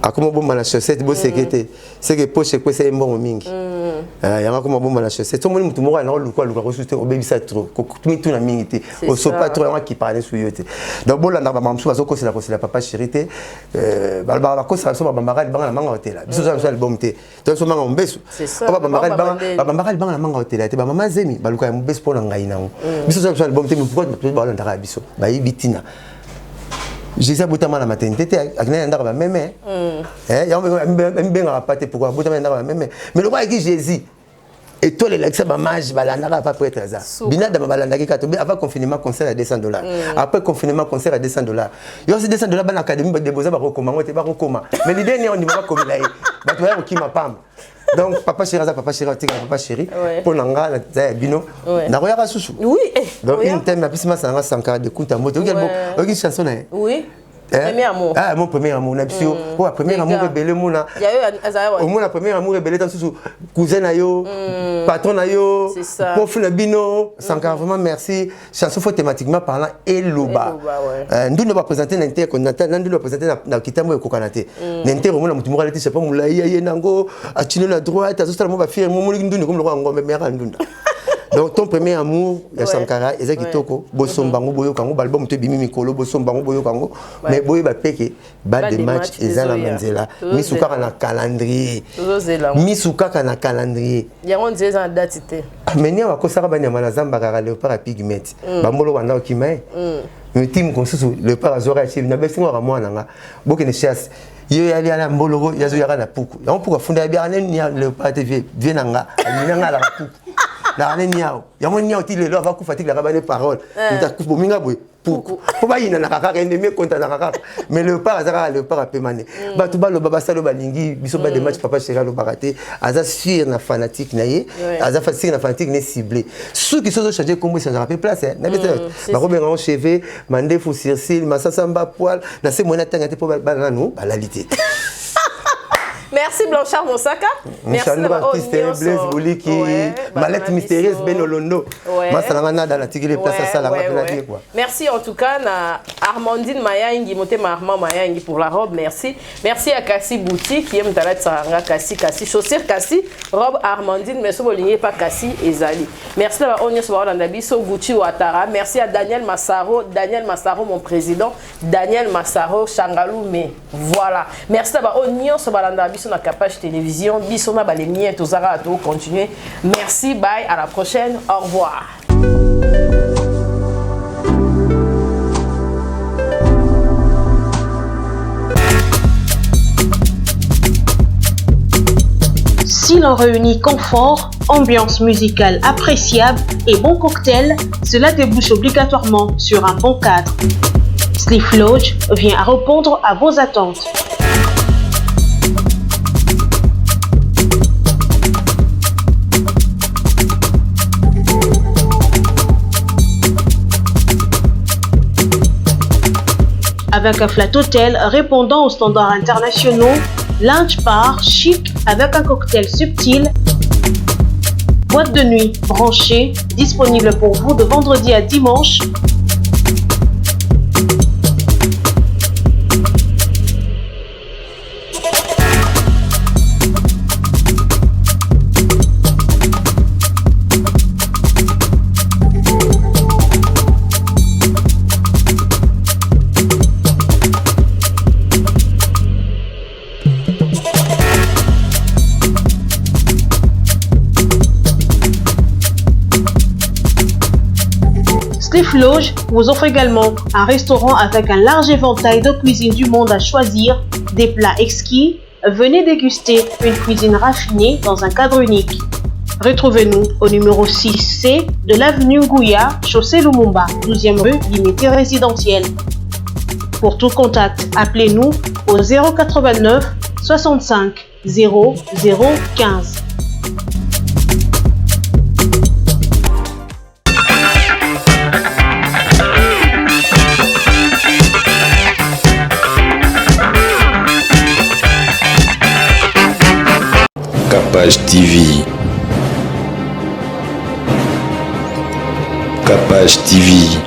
A comment bon la chaussette beau sécurité c'est que poche quoi c'est bon mingi ya nga comment bon la chaussette tout le monde mutumora na lu quoi ressusciter au baby ça trop tout na mingi au so pas trop qui parler sur yote donc bon là na ba mamsu azoko c'est la papa chérité ba ko ça so ba marade banga na manga hotel biso ça album te donc so manga mbesu ba marade banga na manga hotel te ba mama zemi ba luka mbesu pour ngai na biso ça album te mais pourquoi ba la ndaka biso ba yibitina Jésus boutama la maternité akina ndaka ba meme ya mbenga paté pourquoi boutama ndaka ba meme mais le roi qui Jésus et toi les laxa ba mage balandaka pas prêtre ça binada balandaki kato avant confinement concert à $200 après confinement concert à $200 yo c'est $200 ba l'académie ba déposer ba recommander te ba recommander mais l'idée n'est on n'y va pas comme là ba tu vois qui m'a pam donc papa chéri pour nanga na bino na roya ka susu oui donc une thème na pisma sanga sanka de kunta moto ok chanson là oui Premier amour. Ah, mon premier amour. Premier amour rebelle, mon premier amour rebelle, tant sous cousin ayo, patron ayo, prof nabino, Sankara, vraiment merci. Chanson faut thématiquement parlant et loba. Nous ne pas présenter l'inter qu'on attend, nous ne présenter dans Kitamo et Kokanate. L'inter au moins la mutumura c'est pas moula yé nango, à chiner la droite, à ce stade mon va faire mon mouli ndou comme le roi ngombe mère ndunda. Donc ton premier amour, il y a Sankara, Ezeki Toko, Bosom Bango Boyo Kango, Balbom te bimi mikolo, Bosom Bango Boyo Kango, mais Boyo ba peke, ba de match ezala manzela, misuka na calendrier. Misuka na calendrier. Ya on disait en date té. Mais wa ko saka banya mana zamba ka leopard a pigment. Ba mbolo wana okimai. Mais tim konsusu leopard azora chi na besingo ka mwana nga. Boke ne chasse. Yo yali ala mbolo yazo yaka na puku. Ya on puka funda bien ni leopard te vie nanga, ni nanga la puku. La année niao, ya mon niao ti le lo va ku fatigue la rabane parole. Nta ku bominga boy. Pour pas y na kaka ennemi contre na kaka. Mais le pas azara le pas pemane. Ba tu ba lo baba salo balingi biso ba des matchs papa chéra lo baraté. Aza sur na fanatique na ye. Aza fanatique na fanatique ne ciblé. Ceux qui sont chargés comme ça rappelle place. Na bete ba ko benga cheveux, mandé fou circil, masasamba poil, na se mona tanga te po ba na no balalité. Merci Blanchard Moussaka. Merci d'avoir artiste Blaise Bouliki, Malette mystérieuse Benolondo. Merci en tout cas à Armandine Mayangi, Motema Armand Mayangi pour la robe, merci. Merci à Kassi Boutique, qui aime Talat Saranga, Kassi, Chaussure Kassi, robe Armandine, mais ce pas Kassi et Zali. Merci à Onyos Warandabiso, Gucci Ouattara. Merci à Daniel Massaro, mon président, Daniel Massaro, Changaloume. Voilà. Merci à Onyos Warandabiso. Sur la Capage Télévision, bisona les miens, tous à continuer. Merci, bye, à la prochaine, au revoir. Si l'on réunit confort, ambiance musicale appréciable et bon cocktail, cela débouche obligatoirement sur un bon cadre. Sliff Lodge vient à répondre à vos attentes. Avec un flat hôtel répondant aux standards internationaux, lounge bar chic avec un cocktail subtil, boîte de nuit branchée, disponible pour vous de vendredi à dimanche. Sliff Lodge vous offre également un restaurant avec un large éventail de cuisine du monde à choisir, des plats exquis. Venez déguster une cuisine raffinée dans un cadre unique. Retrouvez-nous au numéro 6C de l'avenue Ngouya, chaussée Lumumba, 12e rue, limité résidentielle. Pour tout contact, appelez-nous au 089 65 00 15. Capage TV. Capage TV.